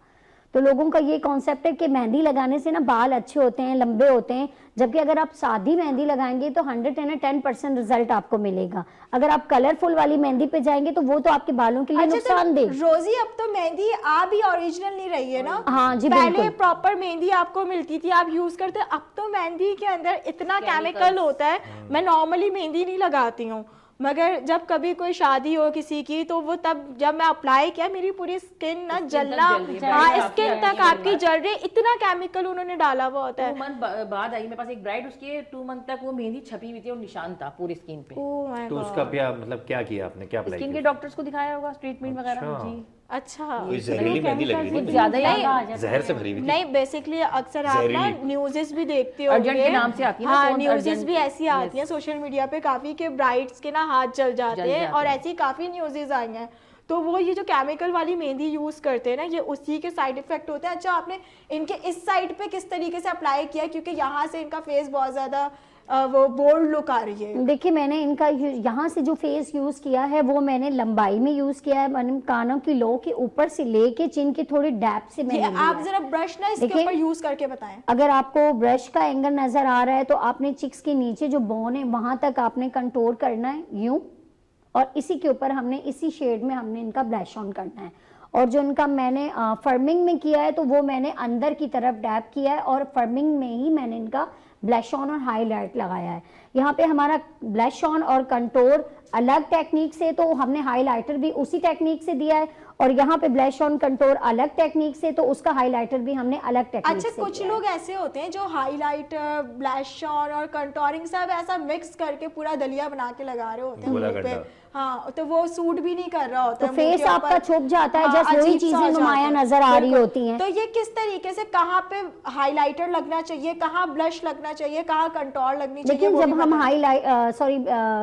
तो लोगों का ये कॉन्सेप्ट है कि मेहंदी लगाने से ना बाल अच्छे होते हैं, लंबे होते हैं, जबकि अगर आप सादी मेहंदी लगाएंगे तो 110% रिजल्ट आपको मिलेगा। अगर आप कलरफुल वाली मेहंदी पे जाएंगे तो वो तो आपके बालों के लिए नुकसानदेह।
रोजी, अब तो मेहंदी आ भी ओरिजिनल नहीं रही है ना।
हाँ जी,
पहले प्रॉपर मेहंदी आपको मिलती थी, आप यूज करते, अब तो मेहंदी के अंदर इतना केमिकल होता है। मैं नॉर्मली मेहंदी नहीं लगाती हूँ, मगर जब कभी कोई शादी हो किसी की तो वो तब जब मैं अप्लाई किया मेरी पूरी स्किन ना जलना, हाँ स्किन तक आपकी जल रही, इतना केमिकल उन्होंने डाला हुआ होता है।
2 मंथ बाद आई मेरे पास एक ब्राइड, उसके 2 मंथ तक वो मेहंदी छपी हुई थी और निशान था पूरी स्किन पे।
तो उसका क्या मतलब, क्या किया आपने, क्या अप्लाई
स्किन
किया?
के डॉक्टर्स को दिखाया होगा, ट्रीटमेंट वगैरह। जी
अच्छा,
कोई जहरीली मेहंदी लगी थी?
ज्यादा ही
जहर से भरी हुई थी?
नहीं, बेसिकली अक्सर आप ना न्यूज़ेस भी देखते हो,
अर्जेंट के नाम से आती है ना,
हाँ
कौन
न्यूज़ेस
अर्जेंट,
भी ऐसी आती हैं सोशल मीडिया पे काफी के ब्राइड्स के ना हाथ जल जाते हैं और ऐसी काफी न्यूज़ेस आई हैं। तो वो ये जो केमिकल वाली मेहंदी यूज करते हैं ना, ये उसी के साइड इफेक्ट होते हैं। अच्छा, आपने इनके इस साइड पे किस तरीके से अप्लाई किया, क्योंकि यहाँ से इनका फेस बहुत ज्यादा वो बोल्ड लुक आ रही है।
देखिए मैंने इनका यहाँ से जो फेस यूज किया है वो मैंने लंबाई में यूज किया है, मैंने कानों की लो के ऊपर से लेके चिन की थोड़ी डैप से मैंने लिया।
आप जरा ब्रश ना इसके ऊपर यूज करके बताएं।
अगर आपको ब्रश का एंगल नजर आ रहा है तो आपने चिक्स के नीचे जो बोन है वहां तक आपने कंटूर करना है यूं, और इसी के ऊपर हमने इसी शेड में हमने इनका ब्लश ऑन करना है। और जो इनका मैंने फर्मिंग में किया है तो वो मैंने अंदर की तरफ डैप किया है और फर्मिंग में ही मैंने इनका ब्लश ऑन और हाईलाइट लगाया है। यहाँ पे हमारा ब्लश ऑन और कंटूर अलग टेक्निक से, तो हमने हाईलाइटर भी उसी टेक्निक से दिया है, और यहाँ पे ब्लश ऑन कंटूर अलग टेक्निक से, तो उसका हाईलाइटर भी हमने अलग टेक्निक से।
अच्छा, कुछ लोग ऐसे होते हैं जो हाईलाइटर, ब्लश ऑन और कंटूरिंग सब ऐसा मिक्स करके पूरा दलिया बना के लगा रहे होते हैं मुंह पे, हाँ, तो वो सूट भी नहीं कर रहा होता,
तो फेस आपका छुप जाता है, जस्ट वही चीजें नुमाया नजर आ रही होती हैं।
तो ये किस तरीके से, कहाँ पे हाईलाइटर लगना चाहिए, कहाँ ब्लश लगना चाहिए, कहाँ कंटूर लगनी चाहिए?
लेकिन जब हम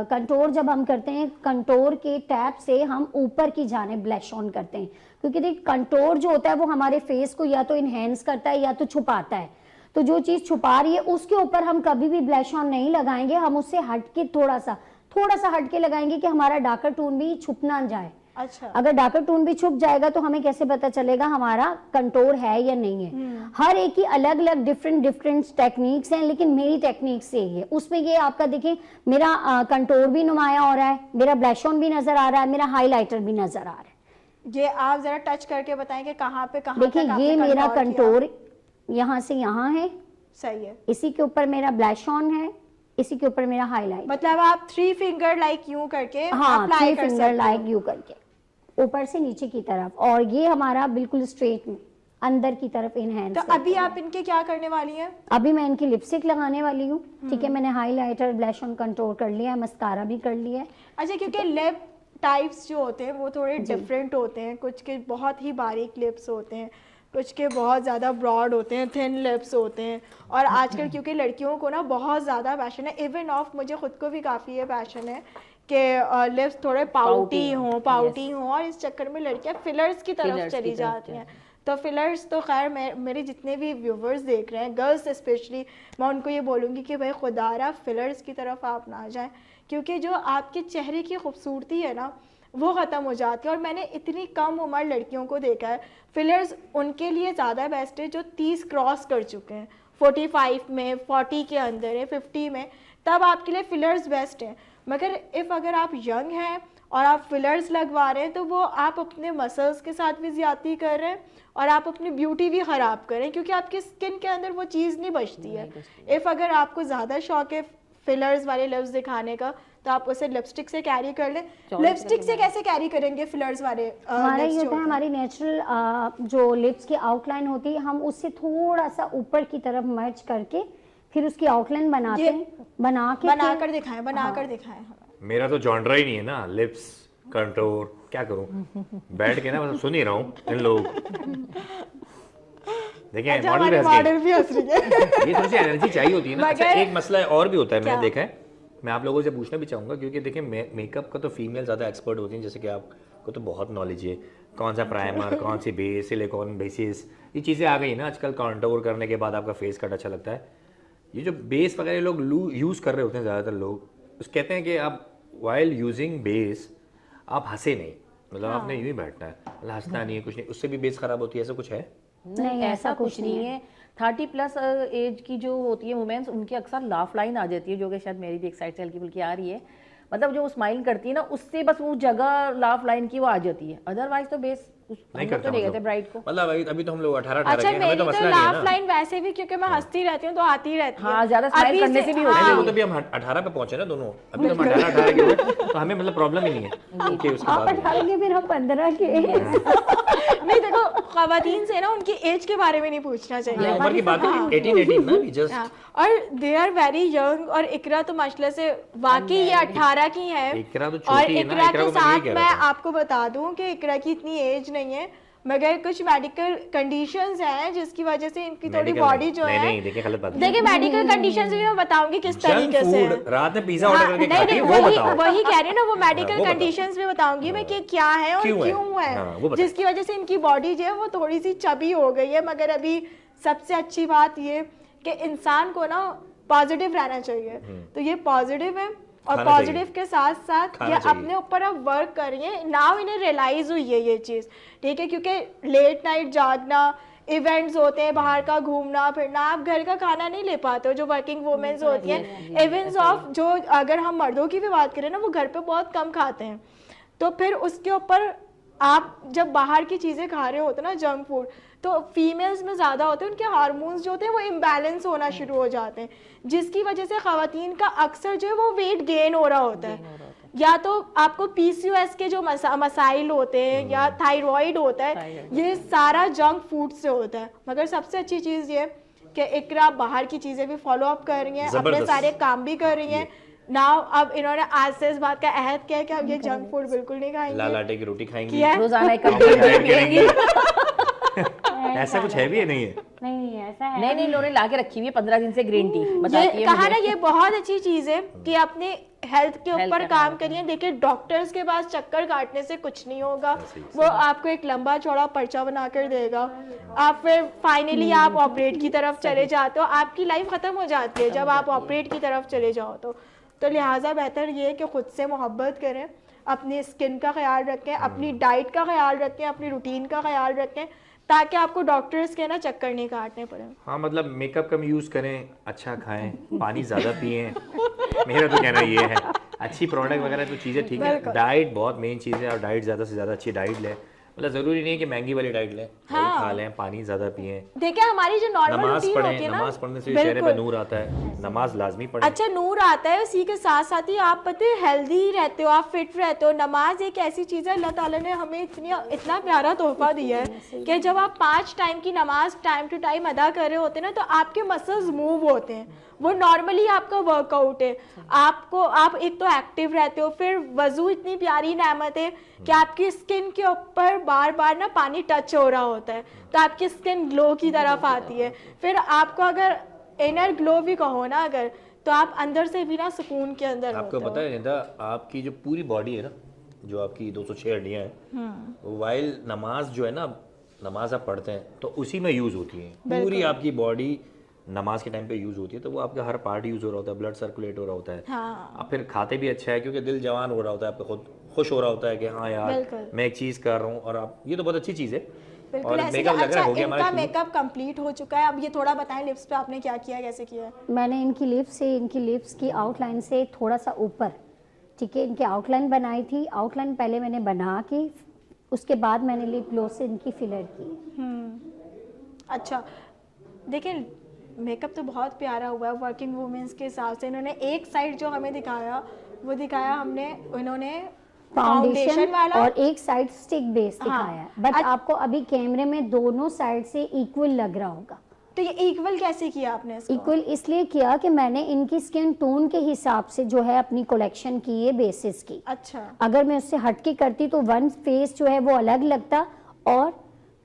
कंटूर जब हम करते हैं, कंटूर के टैप से हम ऊपर की जाने ब्लश ऑन करते हैं, क्योंकि देखिए कंटूर जो होता है वो हमारे फेस को या तो इनहेंस करता है या तो छुपाता है। तो जो चीज छुपा रही है उसके ऊपर हम कभी भी ब्लश ऑन नहीं लगाएंगे, हम उससे हटके थोड़ा सा हटके लगाएंगे कि हमारा डार्कर टोन भी छुप ना जाए।
अच्छा,
अगर डार्कर टोन भी छुप जाएगा तो हमें कैसे पता चलेगा हमारा कंटूर है या नहीं है? हर एक की अलग अलग डिफरेंट टेक्निक्स हैं, लेकिन मेरी टेक्निक से ही है। उसमें ये आपका देखिए मेरा कंटूर भी नुमाया हो रहा है, मेरा ब्लश ऑन भी नजर आ रहा है, मेरा हाईलाइटर भी नजर आ रहा है।
ये आप जरा टच करके बताएं कि कहाँ पे कहाँ
देखिए ये मेरा कंटूर यहाँ से यहाँ है,
सही है,
इसी के ऊपर मेरा ब्लश ऑन है, इसी के ऊपर मेरा हाईलाइट।
मतलब आप 3 फिंगर लाइक यूं करके
हाँ,
अप्लाई
3
कर
फिंगर
सकते
लाइक यूं करके ऊपर से नीचे की तरफ, और ये हमारा बिल्कुल स्ट्रेट में। अंदर की तरफ इनहेंस
तो अभी आप इनके क्या करने वाली हैं?
अभी मैं इनकी लिपस्टिक लगाने वाली हूँ। ठीक है, मैंने हाईलाइटर, ब्लश ऑन कंट्रोल कर लिया है, मस्कारा भी कर लिया है।
अच्छा, क्योंकि लिप टाइप्स जो होते हैं वो थोड़े डिफरेंट होते हैं, कुछ के बहुत ही बारीक लिप्स होते हैं, कुछ के बहुत ज़्यादा ब्रॉड होते हैं, थिन लिप्स होते हैं। और आजकल क्योंकि लड़कियों को ना बहुत ज़्यादा फैशन है, इवन ऑफ मुझे खुद को भी काफ़ी ये फैशन है कि लिप्स थोड़े पाउटी हों और इस चक्कर में लड़कियां फिलर्स की तरफ चली जाती हैं। तो फिलर्स तो खैर मेरे जितने भी व्यूवर्स देख रहे हैं, गर्ल्स स्पेशली, मैं उनको ये बोलूँगी कि भाई खुदारा फिलर्स की तरफ आप ना जाएं, क्योंकि जो आपके चेहरे की खूबसूरती है ना वो ख़त्म हो जाती है। और मैंने इतनी कम उम्र लड़कियों को देखा है, फिलर्स उनके लिए ज़्यादा बेस्ट है जो 30 क्रॉस कर चुके हैं, 45 में, 40 के अंदर है, 50 में, तब आपके लिए फिलर्स बेस्ट हैं। मगर अगर आप यंग हैं और आप फिलर्स लगवा रहे हैं तो वो आप अपने मसल्स के साथ भी ज़्यादती कर रहे हैं और आप अपनी ब्यूटी भी ख़राब कर रहे हैं, क्योंकि आपकी स्किन के अंदर वो चीज़ नहीं बचती है। अगर आपको ज़्यादा शौक है फिलर्स वाले लिप्स दिखाने का तो आप उसे लिपस्टिक से कैरी कर लें। लिपस्टिक से कैसे कैरी करेंगे फिलर्स वाले?
हमारा ये होता है, हमारी नेचुरल जो लिप्स की आउटलाइन होती है, हम उससे थोड़ा सा ऊपर की तरफ मर्ज करके फिर उसकी आउटलाइन बनाते हैं,
बनाकर दिखाएं।
मेरा तो जॉनरा ही नहीं है ना, लिप्स कंट्रोल, क्या करूं, बैठ के ना मतलब सुन ही रहा हूँ इन लोग। देखिए मॉडल भी हंस रही है। ये थोड़ी सी एनर्जी चाहिए होती है ना। अच्छा, एक मसला और भी होता है, मैंने देखा है, मैं आप लोगों से पूछना भी चाहूँगा, क्योंकि देखिए मेकअप का तो फीमेल ज़्यादा एक्सपर्ट होती हैं, जैसे कि आपको तो बहुत नॉलेज है, कौन सा प्राइमर, कौन सी बेस, सिलिकॉन बेसिस, ये चीज़ें आ गई ना आजकल। कॉन्टूर करने के बाद आपका फेस कट अच्छा लगता है। ये जो बेस वगैरह लोग यूज़ कर रहे होते हैं ज़्यादातर लोग, उस कहते हैं कि आप वाइल यूजिंग बेस आप हंसे नहीं, मतलब आपने यूँ ही बैठना है, मतलब हंसना नहीं है, कुछ नहीं, उससे भी बेस खराब होती है, ऐसा कुछ है?
नहीं, ऐसा कुछ नहीं है। 30+ एज की जो होती है वुमेन्स, उनकी अक्सर लाफ लाइन आ जाती है, जो कि शायद मेरी भी एक साइड से हल्की फुल्की आ रही है, मतलब जो स्माइल करती है ना, उससे बस वो जगह लाफ लाइन की वो आ जाती है। अदरवाइज तो बेस
नहीं करते,
तो नहीं कहते ब्राइड को।
मतलब अभी तो हम लोग 18
अच्छा,
के,
मेरी तो लाफ लाइन वैसे भी क्योंकि मैं हंसती रहती हूँ तो आती ही रहती है।
हाँ, ज्यादा स्माइल करने से भी होता है।
वो तो भी हम 18 पे पहुंचे ना दोनों, अभी तो हम 18 के हुए, तो हमें मतलब प्रॉब्लम ही नहीं है। ओके, उसके
आप
बाद
18 के, फिर हम 15 के।
नहीं, देखो ख़वातीन से ना उनकी एज के बारे में नहीं पूछना चाहिए,
उम्र की बात है, 18 ना जस्ट,
और दे आर वेरी यंग। और इकरा तो माशाल्लाह से वाकई ये 18 की है,
इकरा तो
और
छोटी है ना,
इकरा
इकरा
के
को मैं यही
साथ
कह
मैं
रहा था।
आपको बता दूं कि इकरा की इतनी एज नहीं है, मगर कुछ मेडिकल कंडीशंस हैं जिसकी वजह से इनकी थोड़ी बॉडी जो है,
नहीं, देखिए गलत बात है।
देखिए मेडिकल कंडीशंस भी मैं बताऊंगी किस तरीके से है।
रात में पिज्जा ऑर्डर करके
नहीं
खाती
नहीं,
है, वो बताओ।
वही कह रही हूँ ना, वो मेडिकल
वो बताओ।
कंडीशंस भी बताऊंगी मैं कि क्या है और
क्यों है?
क्यों
हाँ, वो
है,
बताओ।
जिसकी वजह से इनकी बॉडी जो है वो थोड़ी सी चबी हो गई है। मगर अभी सबसे अच्छी बात ये कि इंसान को ना पॉजिटिव रहना चाहिए, तो ये पॉजिटिव है और
खाना
पॉजिटिव
चाहिए।
के साथ साथ
खाना
ये
चाहिए।
अपने ऊपर अब वर्क कर रही है। नाउ इन्हें रियलाइज हुई है ये चीज़, ठीक है, क्योंकि लेट नाइट जागना, इवेंट्स होते हैं, बाहर का घूमना फिरना, आप घर का खाना नहीं ले पाते हो, जो वर्किंग वुमेन्स होती हैं। इवेंट्स ऑफ जो अगर हम मर्दों की भी बात करें ना, वो घर पे बहुत कम खाते हैं, तो फिर उसके ऊपर आप जब बाहर की चीज़ें खा रहे होते ना, जंक फूड, तो फीमेल्स में ज़्यादा होते हैं, उनके हार्मोन्स जो होते हैं वो इम्बैलेंस होना शुरू हो जाते हैं, जिसकी वजह से ख़वातीन का अक्सर जो है वो वेट गेन हो रहा होता है। या तो आपको PCOS के जो मसाइल होते हैं या थायराइड होता है, ये सारा जंक फूड से होता है। मगर सबसे अच्छी चीज़ ये कि इकरा बाहर की चीज़ें भी फॉलो अप कर रही हैं, अपने सारे काम भी कर रही हैं। नाउ अब इन्होंने आज से इस बात का अहद किया है कि अब ये जंक फूड बिल्कुल नहीं खाएंगे,
लाल आटे की रोटी खाएंगी,
किया है।
रोजाना एक कप दूध पिएंगी।
ऐसा कुछ है भी या नहीं है?
नहीं ऐसा है।
नहीं, इन्होंने ला के रखी हुई है 15 दिन से ग्रीन टी, बताती
ये
है
कहा ना,
मुझे।
ये बहुत अच्छी चीज है कि अपने हेल्थ के ऊपर काम करिए। देखिए डॉक्टर्स के पास चक्कर काटने से कुछ नहीं होगा, वो आपको एक लंबा चौड़ा पर्चा बना कर देगा, आप फिर फाइनली आप ऑपरेट की तरफ चले जाते हो, आपकी लाइफ खत्म हो जाती है जब आप ऑपरेट की तरफ चले जाओ। तो लिहाजा बेहतर ये है कि खुद से मोहब्बत करें, अपनी स्किन का ख्याल रखें, अपनी डाइट का ख्याल रखें, अपनी रूटीन का ख्याल रखें, ताकि आपको डॉक्टर्स के ना चक्कर नहीं काटने पड़े।
हाँ, मतलब मेकअप कम यूज़ करें, अच्छा खाएं, पानी ज़्यादा पिएं, मेरा तो कहना ये है। अच्छी प्रोडक्ट वगैरह तो चीज़ें ठीक है, डाइट बहुत मेन चीज़ है, और डाइट ज़्यादा से ज़्यादा अच्छी डाइट लें, मतलब ज़रूरी नहीं है कि महंगी वाली डाइट लें,
हाँ।
खा लें, पानी ज़्यादा पिएं,
देखिए हमारी जो नॉर्मल
नमाज
रूटीन होती
पढ़ें,
है ना,
नमाज पढ़ने से चेहरे पे
बिल्कुल।
नूर आता है, नमाज लाजमी पढ़ें।
अच्छा नूर आता है, उसी के साथ साथ ही आप पता है हेल्दी रहते हो, आप फिट रहते हो। नमाज एक ऐसी चीज़ है, अल्लाह ताला ने हमें इतना प्यारा तोहफा दिया है कि जब आप 5 टाइम की नमाज टाइम टू टाइम अदा कर रहे होते हैं ना, तो आपके मसल्स मूव होते हैं, वो नॉर्मली आपका वर्कआउट है। आप एक तो एक्टिव रहते हो, फिर वजू इतनी प्यारी नेमत है कि आपकी स्किन के ऊपर बार बार ना पानी टच हो रहा होता है, तो आपकी स्किन ग्लो की तरफ आती है। फिर आपको अगर इनर ग्लो भी कहो ना अगर, तो आप अंदर से भी ना सुकून के अंदर
आपको
होते
पता है निदा, आपकी जो पूरी बॉडी है ना, जो आपकी 206 हड्डियाँ हैं, वाइल नमाज जो है ना, नमाज आप पढ़ते हैं तो उसी में यूज़ होती है। पूरी आपकी बॉडी नमाज के टाइम पे यूज़ होती है, तो वो आपका हर पार्ट यूज़ हो रहा होता है, ब्लड सर्कुलेट हो रहा होता है। आप फिर खाते भी अच्छा है क्योंकि दिल जवान हो रहा होता है, आपका खुद खुश हो रहा होता है कि हाँ यार
बिल्कुल।
मैं एक चीज़ कर रहा हूँ, और आप ये तो बहुत अच्छी चीज़ है।
बिल्कुल
और
ऐसे।
मेकअप लग रहा है हो गया
इनका
हमारा शुरू।
मेकअप कंप्लीट हो चुका है। अब ये थोड़ा बताएं लिप्स पे आपने क्या किया, कैसे किया है?
मैंने इनकी लिप्स की आउटलाइन से थोड़ा सा ऊपर, ठीक है, इनकी आउटलाइन बनाई थी। आउटलाइन पहले मैंने बना के उसके बाद मैंने लिप ग्लोस से इनकी फिलर की।
अच्छा देखिए मेकअप तो बहुत प्यारा हुआ है वर्किंग वुमेन्स के हिसाब से। इन्होंने एक साइड जो हमें दिखाया वो दिखाया हमने, इन्होंने
फाउंडेशन
वाला
और एक साइड स्टिक बेस दिखाया है, बट आपको अभी कैमरे में दोनों साइड से इक्वल लग रहा होगा।
तो ये इक्वल कैसे किया आपने इसको?
इक्वल इसलिए किया कि मैंने इनकी स्किन टोन के हिसाब से जो है अपनी कलेक्शन की है बेसिस की।
अच्छा
अगर मैं उससे हटके करती तो वन फेस जो है वो अलग लगता और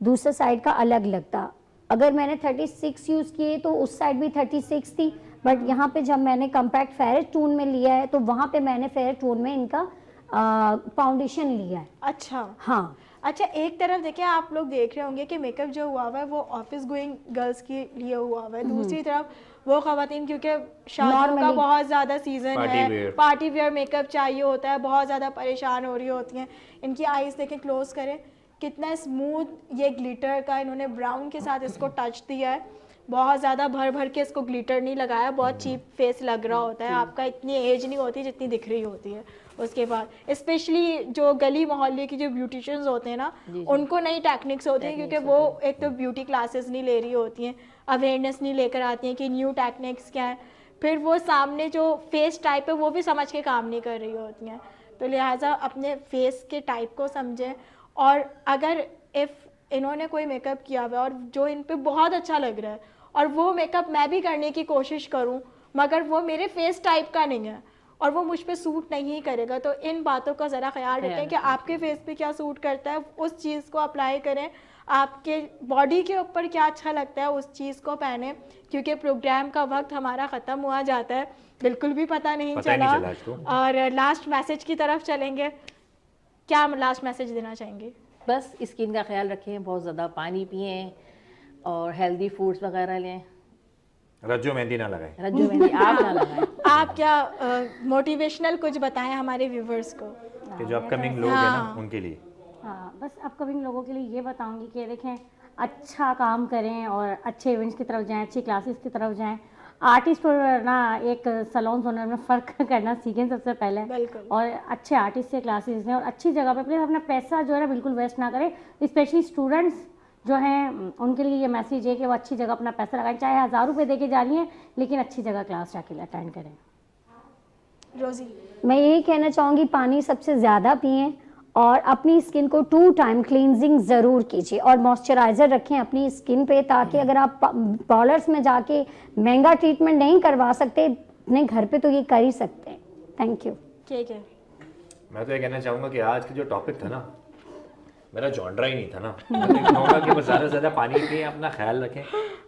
दूसरा साइड का अलग लगता। अगर मैंने 36 यूज़ किए तो उस साइड भी 36 थी, बट यहाँ पे जब मैंने कम्पैक्ट फेयर टोन में लिया है तो वहाँ पे मैंने फेयर टोन में इनका फाउंडेशन लिया है।
अच्छा
हाँ।
अच्छा एक तरफ देखिए आप लोग देख रहे होंगे कि मेकअप जो हुआ हुआ है वो ऑफिस गोइंग गर्ल्स के लिए हुआ हुआ है, दूसरी तरफ वो खवातीन क्योंकि शादियों का बहुत ज़्यादा सीजन है, पार्टी वेयर मेकअप चाहिए होता है, बहुत ज़्यादा परेशान हो रही होती हैं। इनकी आईज देखें, क्लोज करें, कितना स्मूथ ये ग्लिटर का इन्होंने ब्राउन के साथ इसको टच दिया है। बहुत ज़्यादा भर भर के इसको ग्लिटर नहीं लगाया, बहुत चीप फेस लग रहा होता है आपका, इतनी एज नहीं होती जितनी दिख रही होती है। उसके बाद स्पेशली जो गली मोहल्ले की जो ब्यूटिशियंस होते हैं ना, उनको नई टेक्निक्स होती हैं क्योंकि वो एक तो ब्यूटी क्लासेस नहीं ले रही होती हैं, अवेयरनेस नहीं लेकर आती हैं कि न्यू टेक्निक्स क्या है, फिर वो सामने जो फेस टाइप है वो भी समझ के काम नहीं कर रही होती हैं। तो लिहाजा अपने फेस के टाइप को समझें, और अगर इफ़ इन्होंने कोई मेकअप किया हुआ है और जो इन पे बहुत अच्छा लग रहा है और वो मेकअप मैं भी करने की कोशिश करूं मगर वो मेरे फेस टाइप का नहीं है और वो मुझ पे सूट नहीं करेगा, तो इन बातों का ज़रा ख्याल रखें कि आपके फेस पे क्या सूट करता है, उस चीज़ को अप्लाई करें। आपके बॉडी के ऊपर क्या अच्छा लगता है उस चीज़ को पहने, क्योंकि प्रोग्राम का वक्त हमारा ख़त्म हुआ जाता है, बिल्कुल भी पता नहीं चला। और लास्ट मैसेज की तरफ चलेंगे, क्या लास्ट मैसेज देना चाहेंगे?
बस स्किन का ख्याल रखें, बहुत ज़्यादा पानी पिएं और हेल्दी फूड्स वगैरह लें।
रज्जो मेहंदी ना लगाएं,
रज्जो मेहंदी आप ना लगाएं।
आप क्या मोटिवेशनल कुछ बताएं हमारे व्यूवर्स को
कि जो अपकमिंग लोग हैं ना उनके लिए?
हाँ, बस अपकमिंग लोगों के लिए ये बताऊंगी कि देखें अच्छा काम करें और अच्छे इवेंट्स की तरफ जाएं, अच्छी क्लासेस की तरफ जाएं। आर्टिस्ट और ना एक सैलून ओनर में फ़र्क करना सीखें सबसे पहले, और अच्छे आर्टिस्ट से क्लासेस लें और अच्छी जगह पे प्लीज़ अपना पैसा जो है ना बिल्कुल वेस्ट ना करें। स्पेशली स्टूडेंट्स जो हैं उनके लिए ये मैसेज है कि वो अच्छी जगह अपना पैसा लगाएं, चाहे 1000 रुपये दे के जानिए लेकिन अच्छी जगह क्लास जाके अटेंड करें।
रोज़ी,
मैं यही कहना चाहूँगी पानी सबसे ज़्यादा पिएं और अपनी स्किन को 2 टाइम क्लींजिंग ज़रूर कीजिए और मॉइस्चराइज़र रखें अपनी स्किन पे, ताकि अगर आप पार्लर्स में जाके महंगा ट्रीटमेंट नहीं करवा सकते अपने घर पे तो ये कर ही सकते हैं। Thank you.
ठीक है,
मैं तो ये कहना चाहूँगा कि आज का जो टॉपिक था ना, मेरा जॉनरा ही नहीं था ना। मैं तो कहूँगा कि बस ज़्यादा से ज़्यादा पानी पिएं, अपना ख्याल रखें।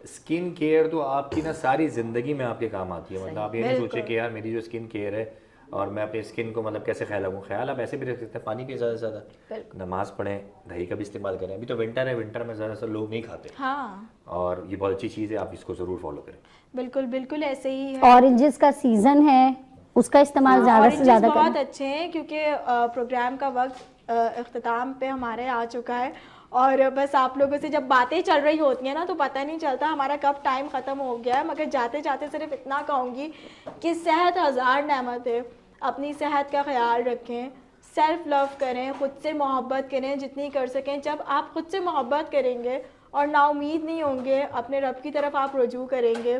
स्किन केयर तो आपकी ना सारी ज़िंदगी में आपके काम आती है। मतलब आप ये नहीं सोचें कि यार मेरी जो स्किन केयर है और मैं अपनी स्किन को मतलब कैसे ख्याल रखूँ, ख्याल आप ऐसे भी रख सकते हैं। पानी पिए ज़्यादा से ज़्यादा, नमाज़ पढ़ें, दही का भी इस्तेमाल करें। अभी तो विंटर है, विंटर में ज़्यादातर लोग नहीं खाते,
हाँ,
और ये बहुत अच्छी चीज़ है, आप इसको ज़रूर फॉलो करें।
बिल्कुल बिल्कुल ऐसे ही है।
ऑरेंजेस का सीज़न है, उसका इस्तेमाल ज़्यादा से ज़्यादा करें।
बहुत अच्छे हैं क्योंकि प्रोग्राम का वक्त इख्तिताम पे हमारे आ चुका है, और बस आप लोगों से जब बातें चल रही होती हैं ना तो पता नहीं चलता हमारा कब टाइम ख़त्म हो गया है। मगर जाते जाते सिर्फ इतना कहूँगी कि सेहत हज़ार नेमत है, अपनी सेहत का ख्याल रखें, सेल्फ लव करें, ख़ुद से मोहब्बत करें जितनी कर सकें। जब आप ख़ुद से मोहब्बत करेंगे और नाउमीद नहीं होंगे, अपने रब की तरफ आप रुजू करेंगे,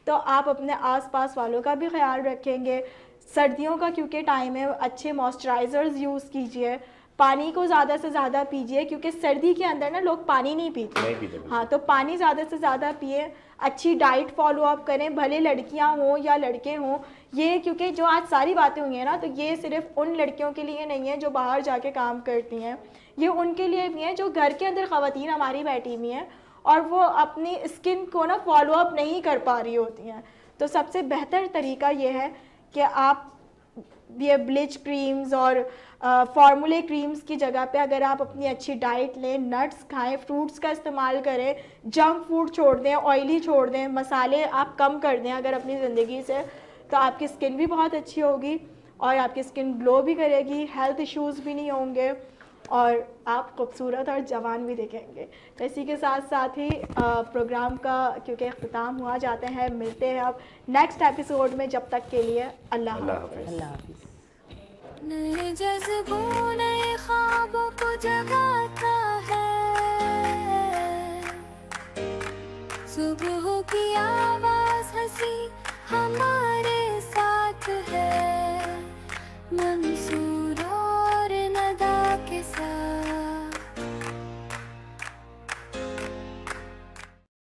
तो आप अपने आसपास वालों का भी ख्याल रखेंगे। सर्दियों का क्योंकि टाइम है, अच्छे मॉइस्चराइज़र्स यूज़ कीजिए, पानी को ज़्यादा से ज़्यादा पीजिए, क्योंकि सर्दी के अंदर ना लोग पानी नहीं पीते। हाँ, तो पानी ज़्यादा से ज़्यादा पिए। अच्छी डाइट फॉलो अप करें, भले लड़कियां हों या लड़के हों। ये क्योंकि जो आज सारी बातें हुई हैं ना, तो ये सिर्फ उन लड़कियों के लिए नहीं है जो बाहर जाके काम करती हैं, ये उनके लिए भी है जो घर के अंदर ख़वातीन हमारी बैठी हुई हैं और वो अपनी स्किन को ना फॉलो अप नहीं कर पा रही होती हैं। तो सबसे बेहतर तरीका ये है कि आप ये ब्लीच क्रीम्स और फार्मूले क्रीम्स की जगह पे अगर आप अपनी अच्छी डाइट लें, नट्स खाएं, फ्रूट्स का इस्तेमाल करें, जंक फूड छोड़ दें, ऑयली छोड़ दें, मसाले आप कम कर दें अगर अपनी ज़िंदगी से, तो आपकी स्किन भी बहुत अच्छी होगी और आपकी स्किन ग्लो भी करेगी, हेल्थ इश्यूज़ भी नहीं होंगे और आप खूबसूरत और जवान भी दिखेंगे। तो इसी के साथ साथ ही प्रोग्राम का क्योंकि अख्ताम हुआ जाते हैं, मिलते हैं अब नेक्स्ट एपिसोड में। जब तक के लिए अल्लाह हाफ़िज़।
अल्लाह हाफिज़।
नए जज्बों नए ख्वाबों को जगाता है, सुबह की आवाज़ हंसी हमारे साथ है, मंसूर